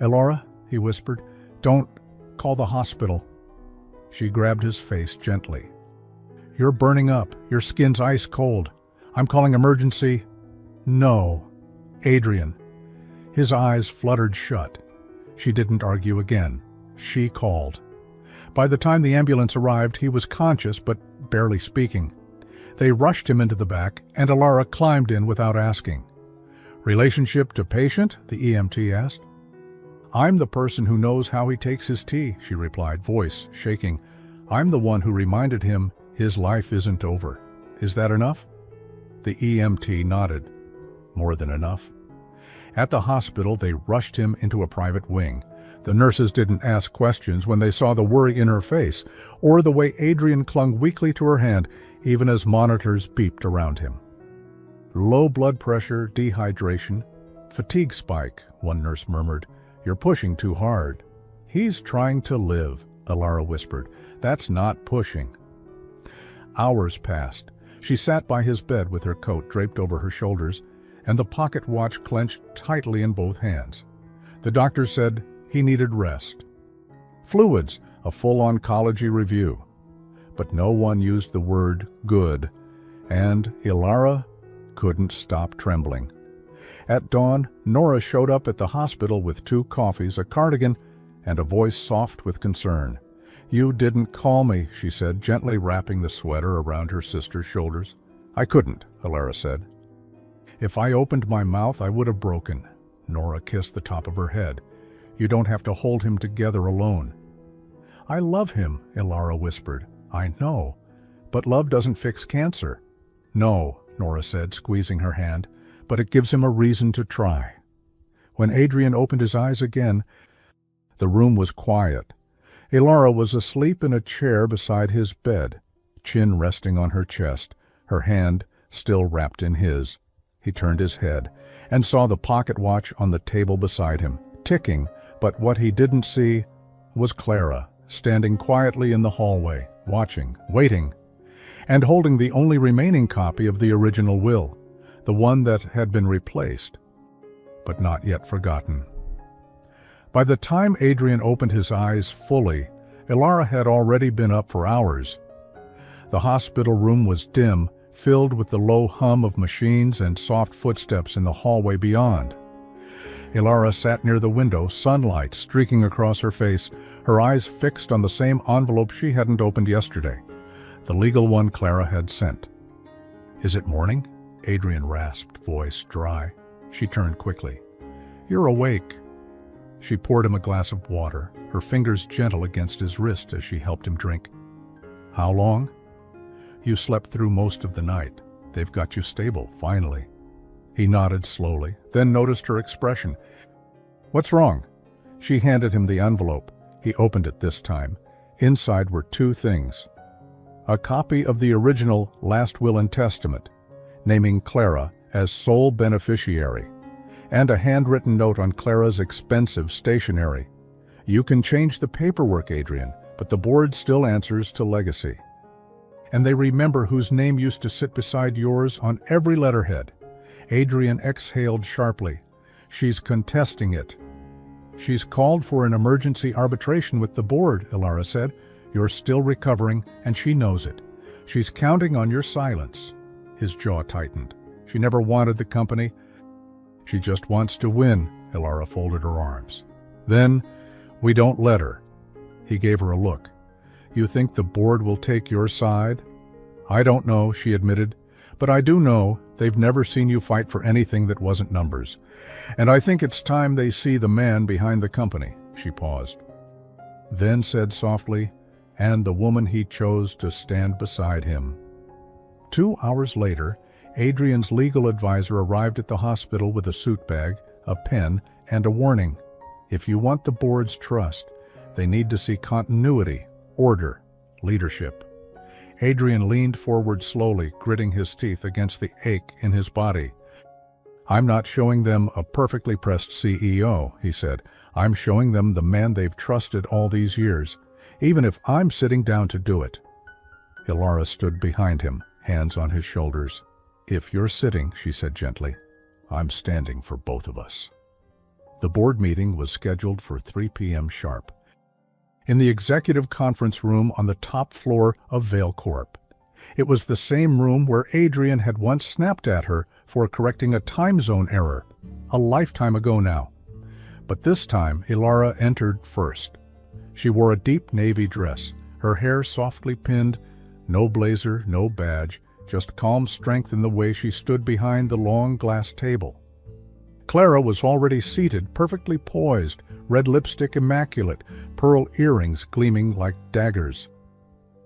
"Elara," he whispered, "don't call the hospital." She grabbed his face gently. "You're burning up. Your skin's ice cold. I'm calling emergency." "No." "Adrian." His eyes fluttered shut. She didn't argue again. She called. By the time the ambulance arrived, he was conscious but barely speaking. They rushed him into the back, and Elara climbed in without asking. "Relationship to patient?" the EMT asked. "I'm the person who knows how he takes his tea," she replied, voice shaking. "I'm the one who reminded him his life isn't over. Is that enough?" The EMT nodded. More than enough. At the hospital, they rushed him into a private wing. The nurses didn't ask questions when they saw the worry in her face, or the way Adrian clung weakly to her hand, even as monitors beeped around him. "Low blood pressure, dehydration, fatigue spike," one nurse murmured. "You're pushing too hard." "He's trying to live," Elara whispered. "That's not pushing." Hours passed. She sat by his bed with her coat draped over her shoulders and the pocket watch clenched tightly in both hands. The doctor said he needed rest. Fluids, a full oncology review. But no one used the word good, and Elara couldn't stop trembling. At dawn, Nora showed up at the hospital with 2 coffees, a cardigan, and a voice soft with concern. "You didn't call me," she said, gently wrapping the sweater around her sister's shoulders. "I couldn't," Elara said. "If I opened my mouth, I would have broken." Nora kissed the top of her head. "You don't have to hold him together alone." "I love him," Elara whispered. "I know. But love doesn't fix cancer." "No," Nora said, squeezing her hand, "but it gives him a reason to try." When Adrian opened his eyes again, the room was quiet. Elara was asleep in a chair beside his bed, chin resting on her chest, her hand still wrapped in his. He turned his head and saw the pocket watch on the table beside him, ticking, but what he didn't see was Clara, standing quietly in the hallway, watching, waiting, and holding the only remaining copy of the original will, the one that had been replaced, but not yet forgotten. By the time Adrian opened his eyes fully, Elara had already been up for hours. The hospital room was dim, filled with the low hum of machines and soft footsteps in the hallway beyond. Elara sat near the window, sunlight streaking across her face, her eyes fixed on the same envelope she hadn't opened yesterday, the legal one Clara had sent. "Is it morning?" Adrian rasped, voice dry. She turned quickly. "You're awake." She poured him a glass of water, her fingers gentle against his wrist as she helped him drink. "How long?" "You slept through most of the night. They've got you stable, finally." He nodded slowly, then noticed her expression. "What's wrong?" She handed him the envelope. He opened it this time. Inside were 2 things. A copy of the original Last Will and Testament, naming Clara as sole beneficiary, and a handwritten note on Clara's expensive stationery. "You can change the paperwork, Adrian, but the board still answers to legacy. And they remember whose name used to sit beside yours on every letterhead." Adrian exhaled sharply. "She's contesting it." "She's called for an emergency arbitration with the board," Elara said. "You're still recovering, and she knows it. She's counting on your silence." His jaw tightened. "She never wanted the company. She just wants to win." Elara folded her arms. "Then, we don't let her." He gave her a look. "You think the board will take your side?" "I don't know," she admitted, But I do know they've never seen you fight for anything that wasn't numbers. And I think it's time they see the man behind the company." She paused. Then said softly, "And the woman he chose to stand beside him." 2 hours later, Adrian's legal advisor arrived at the hospital with a suit bag, a pen, and a warning. If you want the board's trust, they need to see continuity, order, leadership. Adrian leaned forward slowly, gritting his teeth against the ache in his body. "I'm not showing them a perfectly pressed CEO," he said. "I'm showing them the man they've trusted all these years, even if I'm sitting down to do it." Ilara stood behind him, hands on his shoulders. "If you're sitting," she said gently, "I'm standing for both of us." The board meeting was scheduled for 3 p.m. sharp, in the executive conference room on the top floor of Vale Corp. It was the same room where Adrian had once snapped at her for correcting a time zone error, a lifetime ago now. But this time, Ilara entered first. She wore a deep navy dress, her hair softly pinned, no blazer, no badge, just calm strength in the way she stood behind the long glass table. Clara was already seated, perfectly poised, red lipstick immaculate, pearl earrings gleaming like daggers.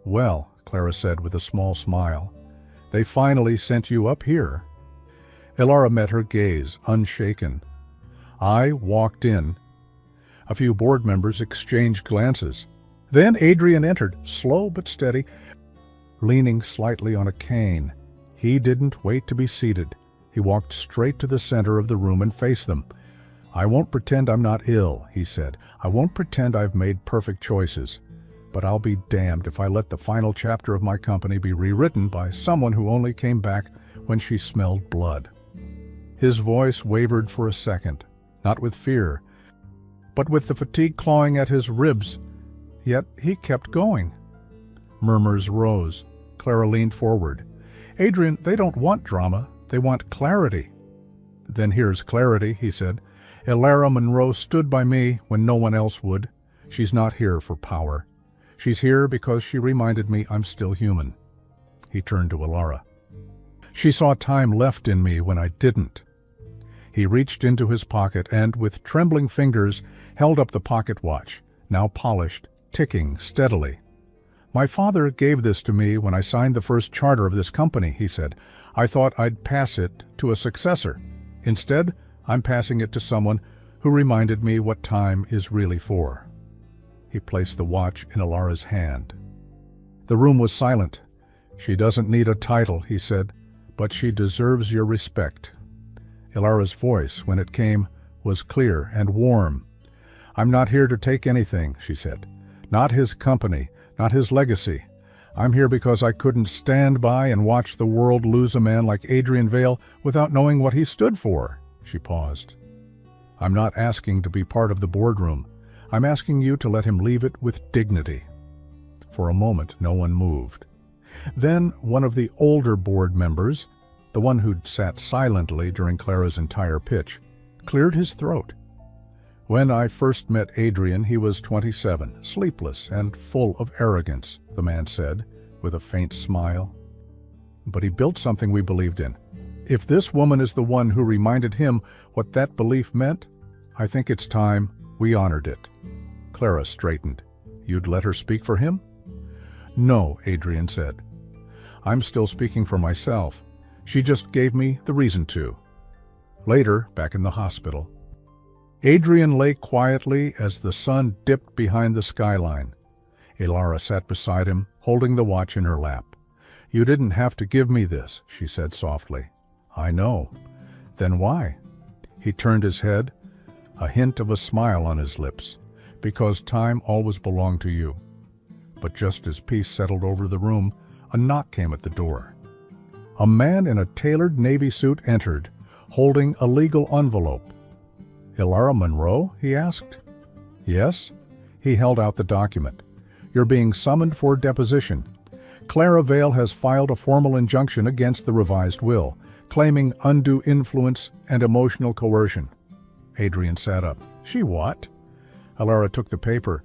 "Well," Clara said with a small smile, "they finally sent you up here." Ilara met her gaze, unshaken. I walked in. A few board members exchanged glances. Then Adrian entered, slow but steady, leaning slightly on a cane. He didn't wait to be seated. He walked straight to the center of the room and faced them. "I won't pretend I'm not ill," he said. "I won't pretend I've made perfect choices. But I'll be damned if I let the final chapter of my company be rewritten by someone who only came back when she smelled blood." His voice wavered for a second, not with fear, but with the fatigue clawing at his ribs. Yet he kept going. Murmurs rose. Clara leaned forward. "Adrian, they don't want drama. They want clarity." "Then here's clarity," he said. "Ilara Monroe stood by me when no one else would. She's not here for power. She's here because she reminded me I'm still human." He turned to Ilara. "She saw time left in me when I didn't." He reached into his pocket and, with trembling fingers, held up the pocket watch, now polished, ticking steadily. "My father gave this to me when I signed the first charter of this company," he said. "I thought I'd pass it to a successor. Instead, I'm passing it to someone who reminded me what time is really for." He placed the watch in Ilara's hand. The room was silent. "She doesn't need a title," he said, "but she deserves your respect." Ilara's voice, when it came, was clear and warm. "I'm not here to take anything," she said. "Not his company, not his legacy. I'm here because I couldn't stand by and watch the world lose a man like Adrian Vale without knowing what he stood for." She paused. "I'm not asking to be part of the boardroom. I'm asking you to let him leave it with dignity." For a moment, no one moved. Then one of the older board members, the one who'd sat silently during Clara's entire pitch, cleared his throat. "When I first met Adrian, he was 27, sleepless and full of arrogance," the man said, with a faint smile. "But he built something we believed in. If this woman is the one who reminded him what that belief meant, I think it's time we honored it." Clara straightened. "You'd let her speak for him?" "No," Adrian said. "I'm still speaking for myself. She just gave me the reason to." Later, back in the hospital, Adrian lay quietly as the sun dipped behind the skyline. Ilara sat beside him, holding the watch in her lap. "You didn't have to give me this," she said softly. "I know." "Then why?" He turned his head, a hint of a smile on his lips. "Because time always belonged to you." But just as peace settled over the room, a knock came at the door. A man in a tailored navy suit entered, holding a legal envelope. "Ilara Monroe?" he asked. "Yes." He held out the document. "You're being summoned for deposition. Clara Vale has filed a formal injunction against the revised will, claiming undue influence and emotional coercion." Adrian sat up. "She what?" Ilara took the paper,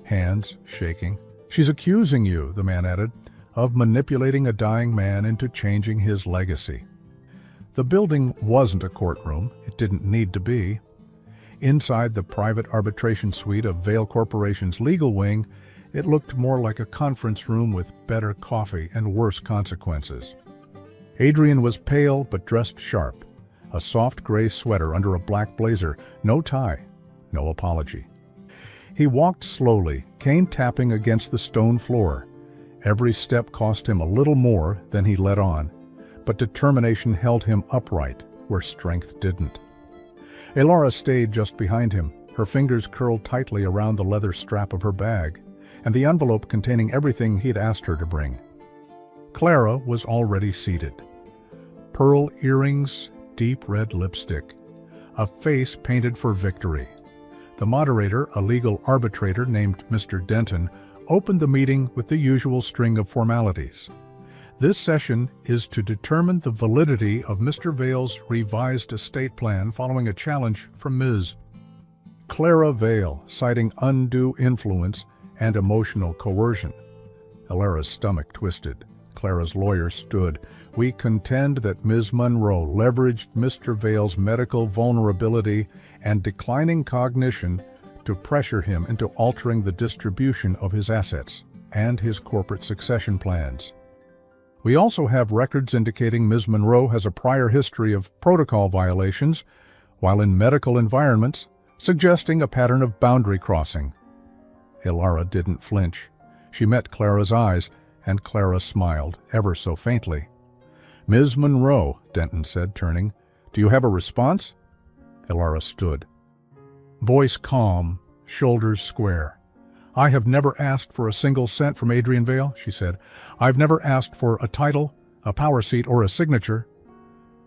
hands shaking. "She's accusing you," the man added, of manipulating a dying man into changing his legacy. The building wasn't a courtroom. It didn't need to be. Inside the private arbitration suite of Vail Corporation's legal wing, it looked more like a conference room with better coffee and worse consequences. Adrian was pale but dressed sharp, a soft gray sweater under a black blazer, no tie, no apology. He walked slowly, cane tapping against the stone floor. Every step cost him a little more than he let on, but determination held him upright where strength didn't. Elara stayed just behind him, her fingers curled tightly around the leather strap of her bag, and the envelope containing everything he'd asked her to bring. Clara was already seated. Pearl earrings, deep red lipstick, a face painted for victory. The moderator, a legal arbitrator named Mr. Denton, opened the meeting with the usual string of formalities. This session is to determine the validity of Mr. Vail's revised estate plan following a challenge from Ms. Clara Vail, citing undue influence and emotional coercion. Elara's stomach twisted. Clara's lawyer stood. We contend that Ms. Monroe leveraged Mr. Vail's medical vulnerability and declining cognition to pressure him into altering the distribution of his assets and his corporate succession plans. We also have records indicating Ms. Monroe has a prior history of protocol violations while in medical environments, suggesting a pattern of boundary crossing. Elara didn't flinch. She met Clara's eyes, and Clara smiled, ever so faintly. Ms. Monroe, Denton said, turning, do you have a response? Elara stood. Voice calm, shoulders square. I have never asked for a single cent from Adrian Vail, she said. I've never asked for a title, a power seat, or a signature.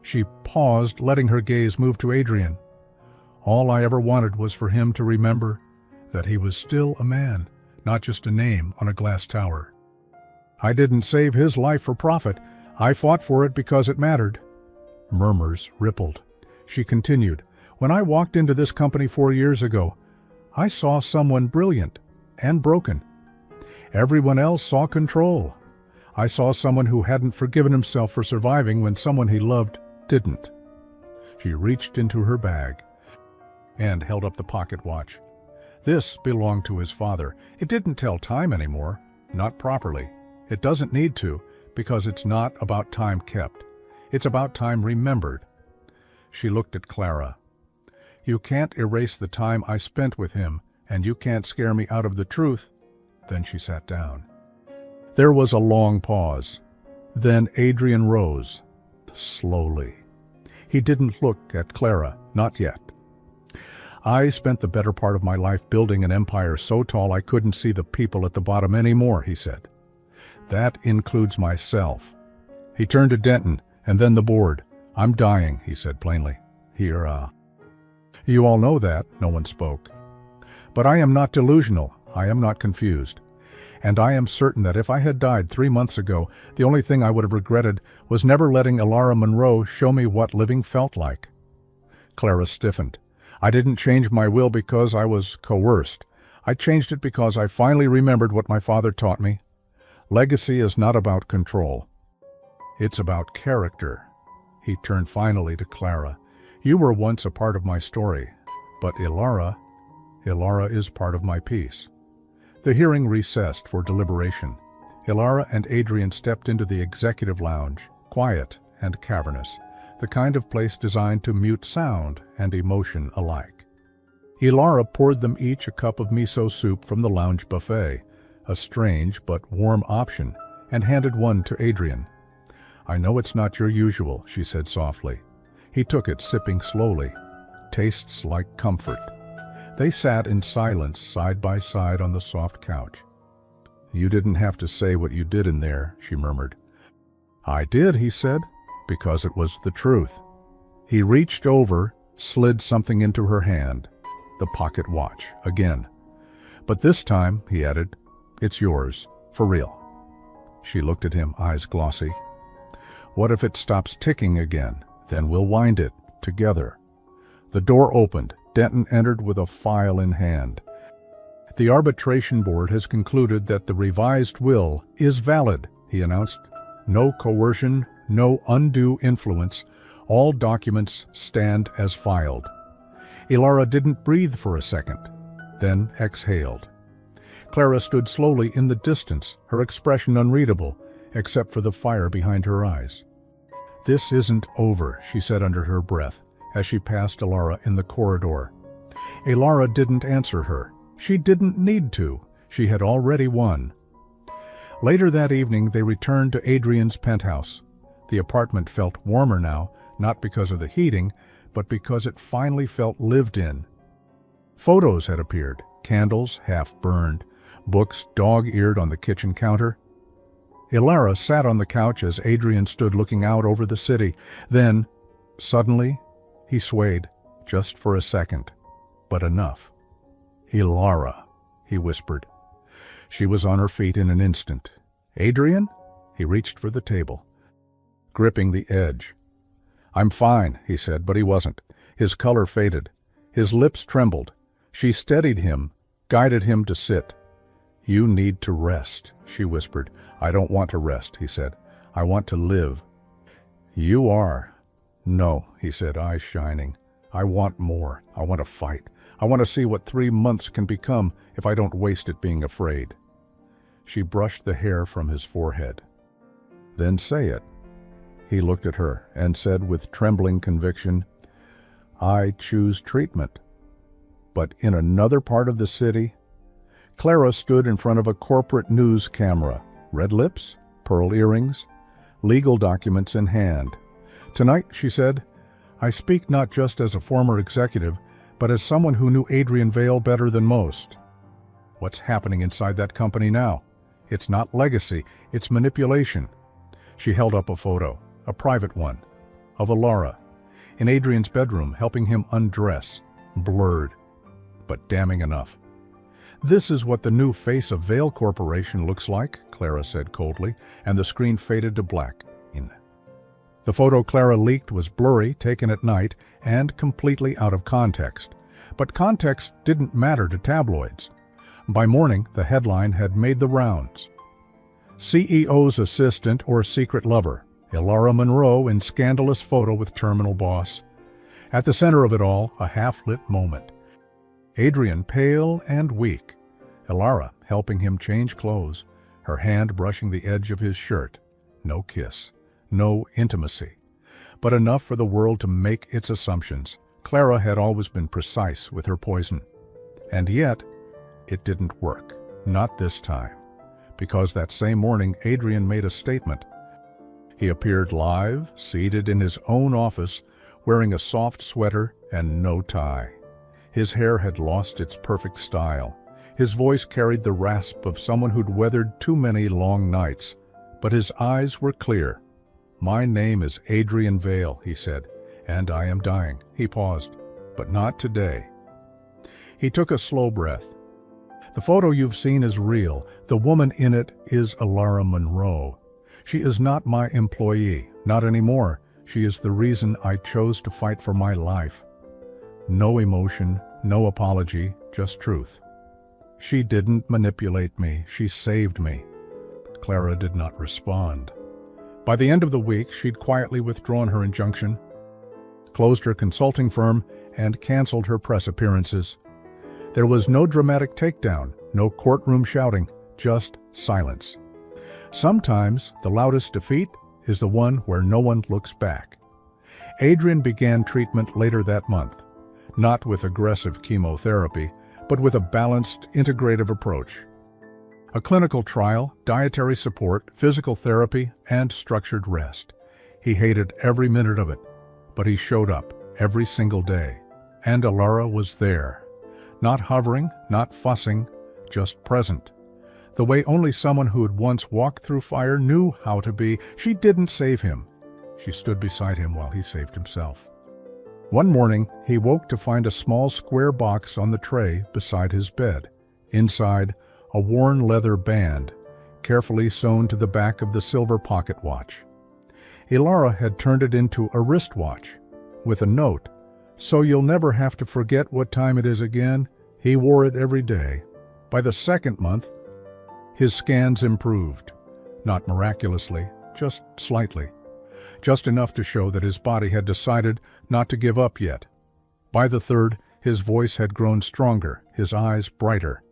She paused, letting her gaze move to Adrian. All I ever wanted was for him to remember that he was still a man, not just a name on a glass tower. I didn't save his life for profit. I fought for it because it mattered. Murmurs rippled. She continued, when I walked into this company 4 years ago, I saw someone brilliant and broken. Everyone else saw control. I saw someone who hadn't forgiven himself for surviving when someone he loved didn't. She reached into her bag and held up the pocket watch. This belonged to his father. It didn't tell time anymore, not properly. It doesn't need to, because it's not about time kept. It's about time remembered. She looked at Clara. You can't erase the time I spent with him, and you can't scare me out of the truth. Then she sat down. There was a long pause. Then Adrian rose, slowly. He didn't look at Clara, not yet. I spent the better part of my life building an empire so tall I couldn't see the people at the bottom anymore, he said. That includes myself. He turned to Denton, and then the board. I'm dying, he said plainly. Here, You all know that, no one spoke. But I am not delusional, I am not confused. And I am certain that if I had died 3 months ago, the only thing I would have regretted was never letting Elara Monroe show me what living felt like. Clara stiffened. I didn't change my will because I was coerced. I changed it because I finally remembered what my father taught me. Legacy is not about control. It's about character. He turned finally to Clara. You were once a part of my story, but Elara is part of my peace. The hearing recessed for deliberation. Elara and Adrian stepped into the executive lounge, quiet and cavernous, the kind of place designed to mute sound and emotion alike. Elara poured them each a cup of miso soup from the lounge buffet, a strange but warm option, and handed one to Adrian. I know it's not your usual, she said softly. He took it, sipping slowly. Tastes like comfort. They sat in silence side by side on the soft couch. You didn't have to say what you did in there, she murmured. I did, he said, because it was the truth. He reached over, slid something into her hand, the pocket watch, again. But this time, he added, it's yours, for real. She looked at him, eyes glossy. What if it stops ticking again? Then we'll wind it, together. The door opened. Denton entered with a file in hand. The arbitration board has concluded that the revised will is valid, he he announced. No coercion, no undue influence. All documents stand as filed. Ilara didn't breathe for a second, then exhaled. Clara stood slowly in the distance, her expression unreadable, except for the fire behind her eyes. "This isn't over," she said under her breath, as she passed Ilara in the corridor. Ilara didn't answer her. She didn't need to. She had already won. Later that evening, they returned to Adrian's penthouse. The apartment felt warmer now, not because of the heating, but because it finally felt lived in. Photos had appeared, candles half burned, books dog-eared on the kitchen counter. Ilara sat on the couch as Adrian stood looking out over the city. Then, suddenly, he swayed, just for a second, but enough. "Ilara," he whispered. She was on her feet in an instant. "Adrian?" He reached for the table, gripping the edge. "I'm fine," he said, but he wasn't. His color faded. His lips trembled. She steadied him, guided him to sit. "You need to rest," she whispered. "I don't want to rest," he said. "I want to live." "You are." "No," he said, eyes shining. "I want more. I want to fight. I want to see what 3 months can become if I don't waste it being afraid." She brushed the hair from his forehead. "Then say it." He looked at her and said with trembling conviction, "I choose treatment." But in another part of the city, Clara stood in front of a corporate news camera, red lips, pearl earrings, legal documents in hand. "Tonight," she said, "I speak not just as a former executive, but as someone who knew Adrian Vale better than most. What's happening inside that company now? It's not legacy, it's manipulation." She held up a photo, a private one, of Ilara, in Adrian's bedroom, helping him undress, blurred, but damning enough. "This is what the new face of Vale Corporation looks like," Clara said coldly, and the screen faded to black. The photo Clara leaked was blurry, taken at night, and completely out of context. But context didn't matter to tabloids. By morning, the headline had made the rounds. "CEO's assistant or secret lover, Ilara Monroe in scandalous photo with terminal boss." At the center of it all, a half-lit moment. Adrian pale and weak. Ilara helping him change clothes, her hand brushing the edge of his shirt. No kiss. No intimacy. But enough for the world to make its assumptions. Clara had always been precise with her poison. And yet, it didn't work. Not this time. Because that same morning, Adrian made a statement. He appeared live, seated in his own office, wearing a soft sweater and no tie. His hair had lost its perfect style. His voice carried the rasp of someone who'd weathered too many long nights. But his eyes were clear. "My name is Adrian Vale," he said, "and I am dying." He paused. "But not today." He took a slow breath. "The photo you've seen is real. The woman in it is Ilara Monroe. She is not my employee, not anymore. She is the reason I chose to fight for my life." No emotion, no apology, just truth. "She didn't manipulate me. She saved me." Clara did not respond. By the end of the week, she'd quietly withdrawn her injunction, closed her consulting firm, and canceled her press appearances. There was no dramatic takedown, no courtroom shouting, just silence. Sometimes the loudest defeat is the one where no one looks back. Adrian began treatment later that month, not with aggressive chemotherapy, but with a balanced, integrative approach. A clinical trial, dietary support, physical therapy, and structured rest. He hated every minute of it, but he showed up every single day. And Ilara was there. Not hovering, not fussing, just present. The way only someone who had once walked through fire knew how to be. She didn't save him. She stood beside him while he saved himself. One morning, he woke to find a small square box on the tray beside his bed. Inside, a worn leather band, carefully sewn to the back of the silver pocket watch. Ilara had turned it into a wristwatch, with a note, "So you'll never have to forget what time it is again." He wore it every day. By the second month, his scans improved. Not miraculously, just slightly. Just enough to show that his body had decided not to give up yet. By the third, his voice had grown stronger, his eyes brighter,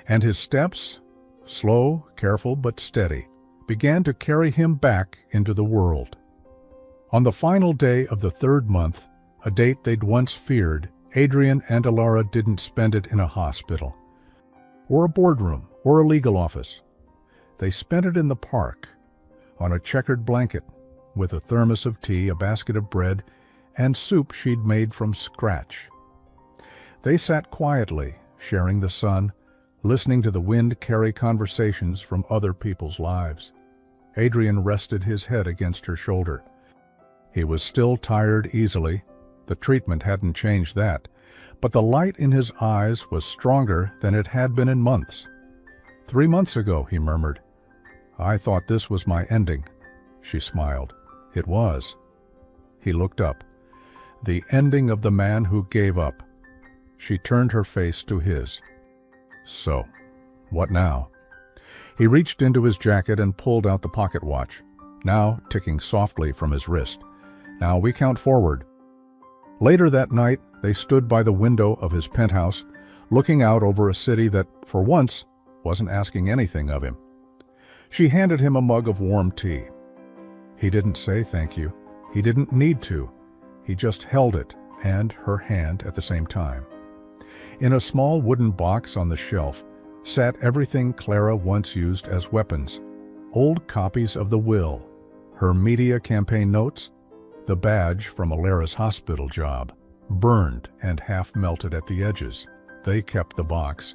and his steps, slow, careful but steady, began to carry him back into the world. On the final day of the third month, a date they'd once feared, Adrian and Ilara didn't spend it in a hospital, or a boardroom, or a legal office. They spent it in the park, on a checkered blanket, with a thermos of tea, a basket of bread, and soup she'd made from scratch. They sat quietly, sharing the sun, listening to the wind carry conversations from other people's lives. Adrian rested his head against her shoulder. He was still tired easily. The treatment hadn't changed that, but the light in his eyes was stronger than it had been in months. 3 months ago, he murmured. I thought this was my ending. She smiled. It was. He looked up. The ending of the man who gave up. She turned her face to his. So, what now? He reached into his jacket and pulled out the pocket watch, now ticking softly from his wrist. Now we count forward. Later that night, they stood by the window of his penthouse, looking out over a city that, for once, wasn't asking anything of him. She handed him a mug of warm tea. He didn't say thank you. He didn't need to. He just held it and her hand at the same time. In a small wooden box on the shelf sat everything Clara once used as weapons. Old copies of the will, her media campaign notes, the badge from Ilara's hospital job, burned and half melted at the edges. They kept the box,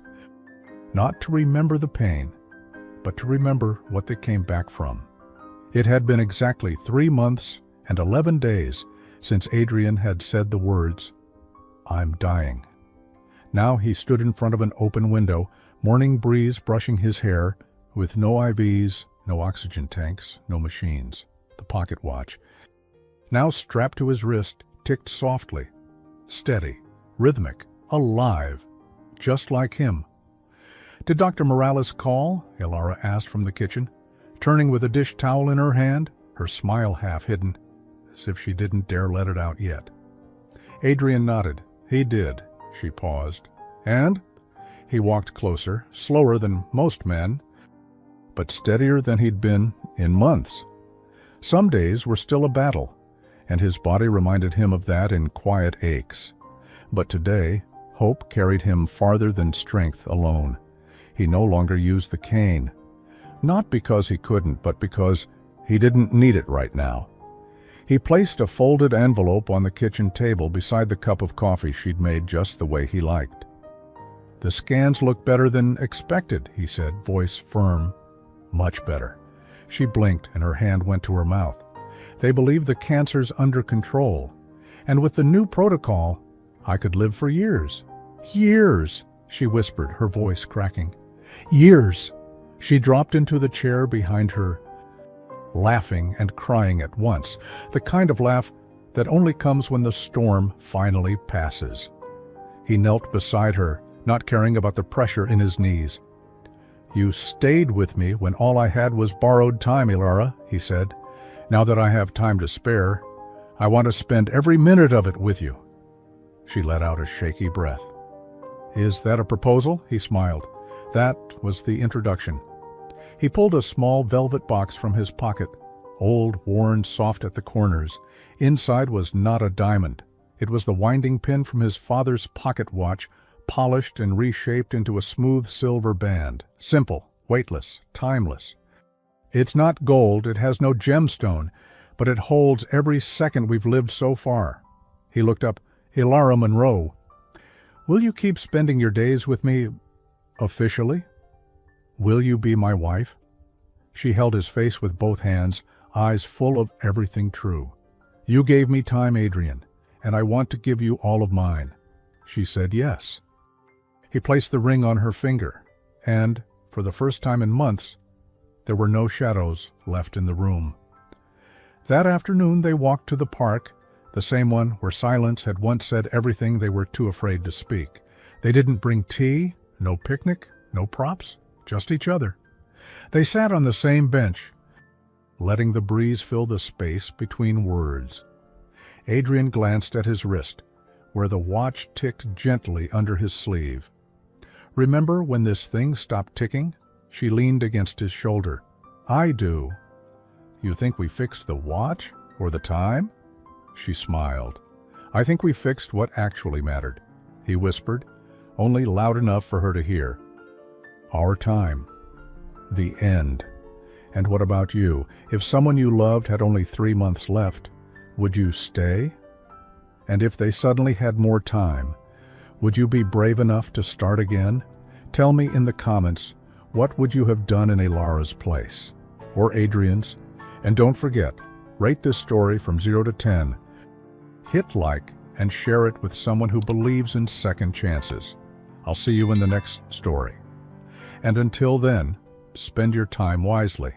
not to remember the pain, but to remember what they came back from. It had been exactly 3 months and 11 days since Adrian had said the words, "I'm dying." Now he stood in front of an open window, morning breeze brushing his hair, with no IVs, no oxygen tanks, no machines. The pocket watch, now strapped to his wrist, ticked softly, steady, rhythmic, alive, just like him. Did Dr. Morales call? Ilara asked from the kitchen, turning with a dish towel in her hand, her smile half hidden, as if she didn't dare let it out yet. Adrian nodded. He did. She paused. And? He walked closer, slower than most men, but steadier than he'd been in months. Some days were still a battle, and his body reminded him of that in quiet aches. But today, hope carried him farther than strength alone. He no longer used the cane, not because he couldn't, but because he didn't need it right now. He placed a folded envelope on the kitchen table beside the cup of coffee she'd made just the way he liked. The scans look better than expected, he said, voice firm. Much better. She blinked and her hand went to her mouth. They believe the cancer's under control. And with the new protocol, I could live for years. Years, she whispered, her voice cracking. Years. She dropped into the chair behind her, laughing and crying at once, the kind of laugh that only comes when the storm finally passes. He knelt beside her, not caring about the pressure in his knees. You stayed with me when all I had was borrowed time, Ilara, he said. Now that I have time to spare, I want to spend every minute of it with you. She let out a shaky breath. Is that a proposal? He smiled. That was the introduction. He pulled a small velvet box from his pocket, old, worn, soft at the corners. Inside was not a diamond. It was the winding pin from his father's pocket watch, polished and reshaped into a smooth silver band. Simple, weightless, timeless. It's not gold, it has no gemstone, but it holds every second we've lived so far. He looked up. Ilara Monroe, will you keep spending your days with me officially? Will you be my wife? She held his face with both hands, eyes full of everything true. You gave me time, Adrian, and I want to give you all of mine. She said yes. He placed the ring on her finger, and, for the first time in months, there were no shadows left in the room. That afternoon they walked to the park, the same one where silence had once said everything they were too afraid to speak. They didn't bring tea, no picnic, no props, just each other. They sat on the same bench, letting the breeze fill the space between words. Adrian glanced at his wrist, where the watch ticked gently under his sleeve. "Remember when this thing stopped ticking?" She leaned against his shoulder. "I do." "You think we fixed the watch or the time?" She smiled. "I think we fixed what actually mattered," he whispered, only loud enough for her to hear. "Our time. The end. And what about you? If someone you loved had only 3 months left, would you stay? And if they suddenly had more time, would you be brave enough to start again? Tell me in the comments, what would you have done in Lara's place? Or Adrian's? And don't forget, rate this story from 0 to 10. Hit like and share it with someone who believes in second chances. I'll see you in the next story. And until then, spend your time wisely.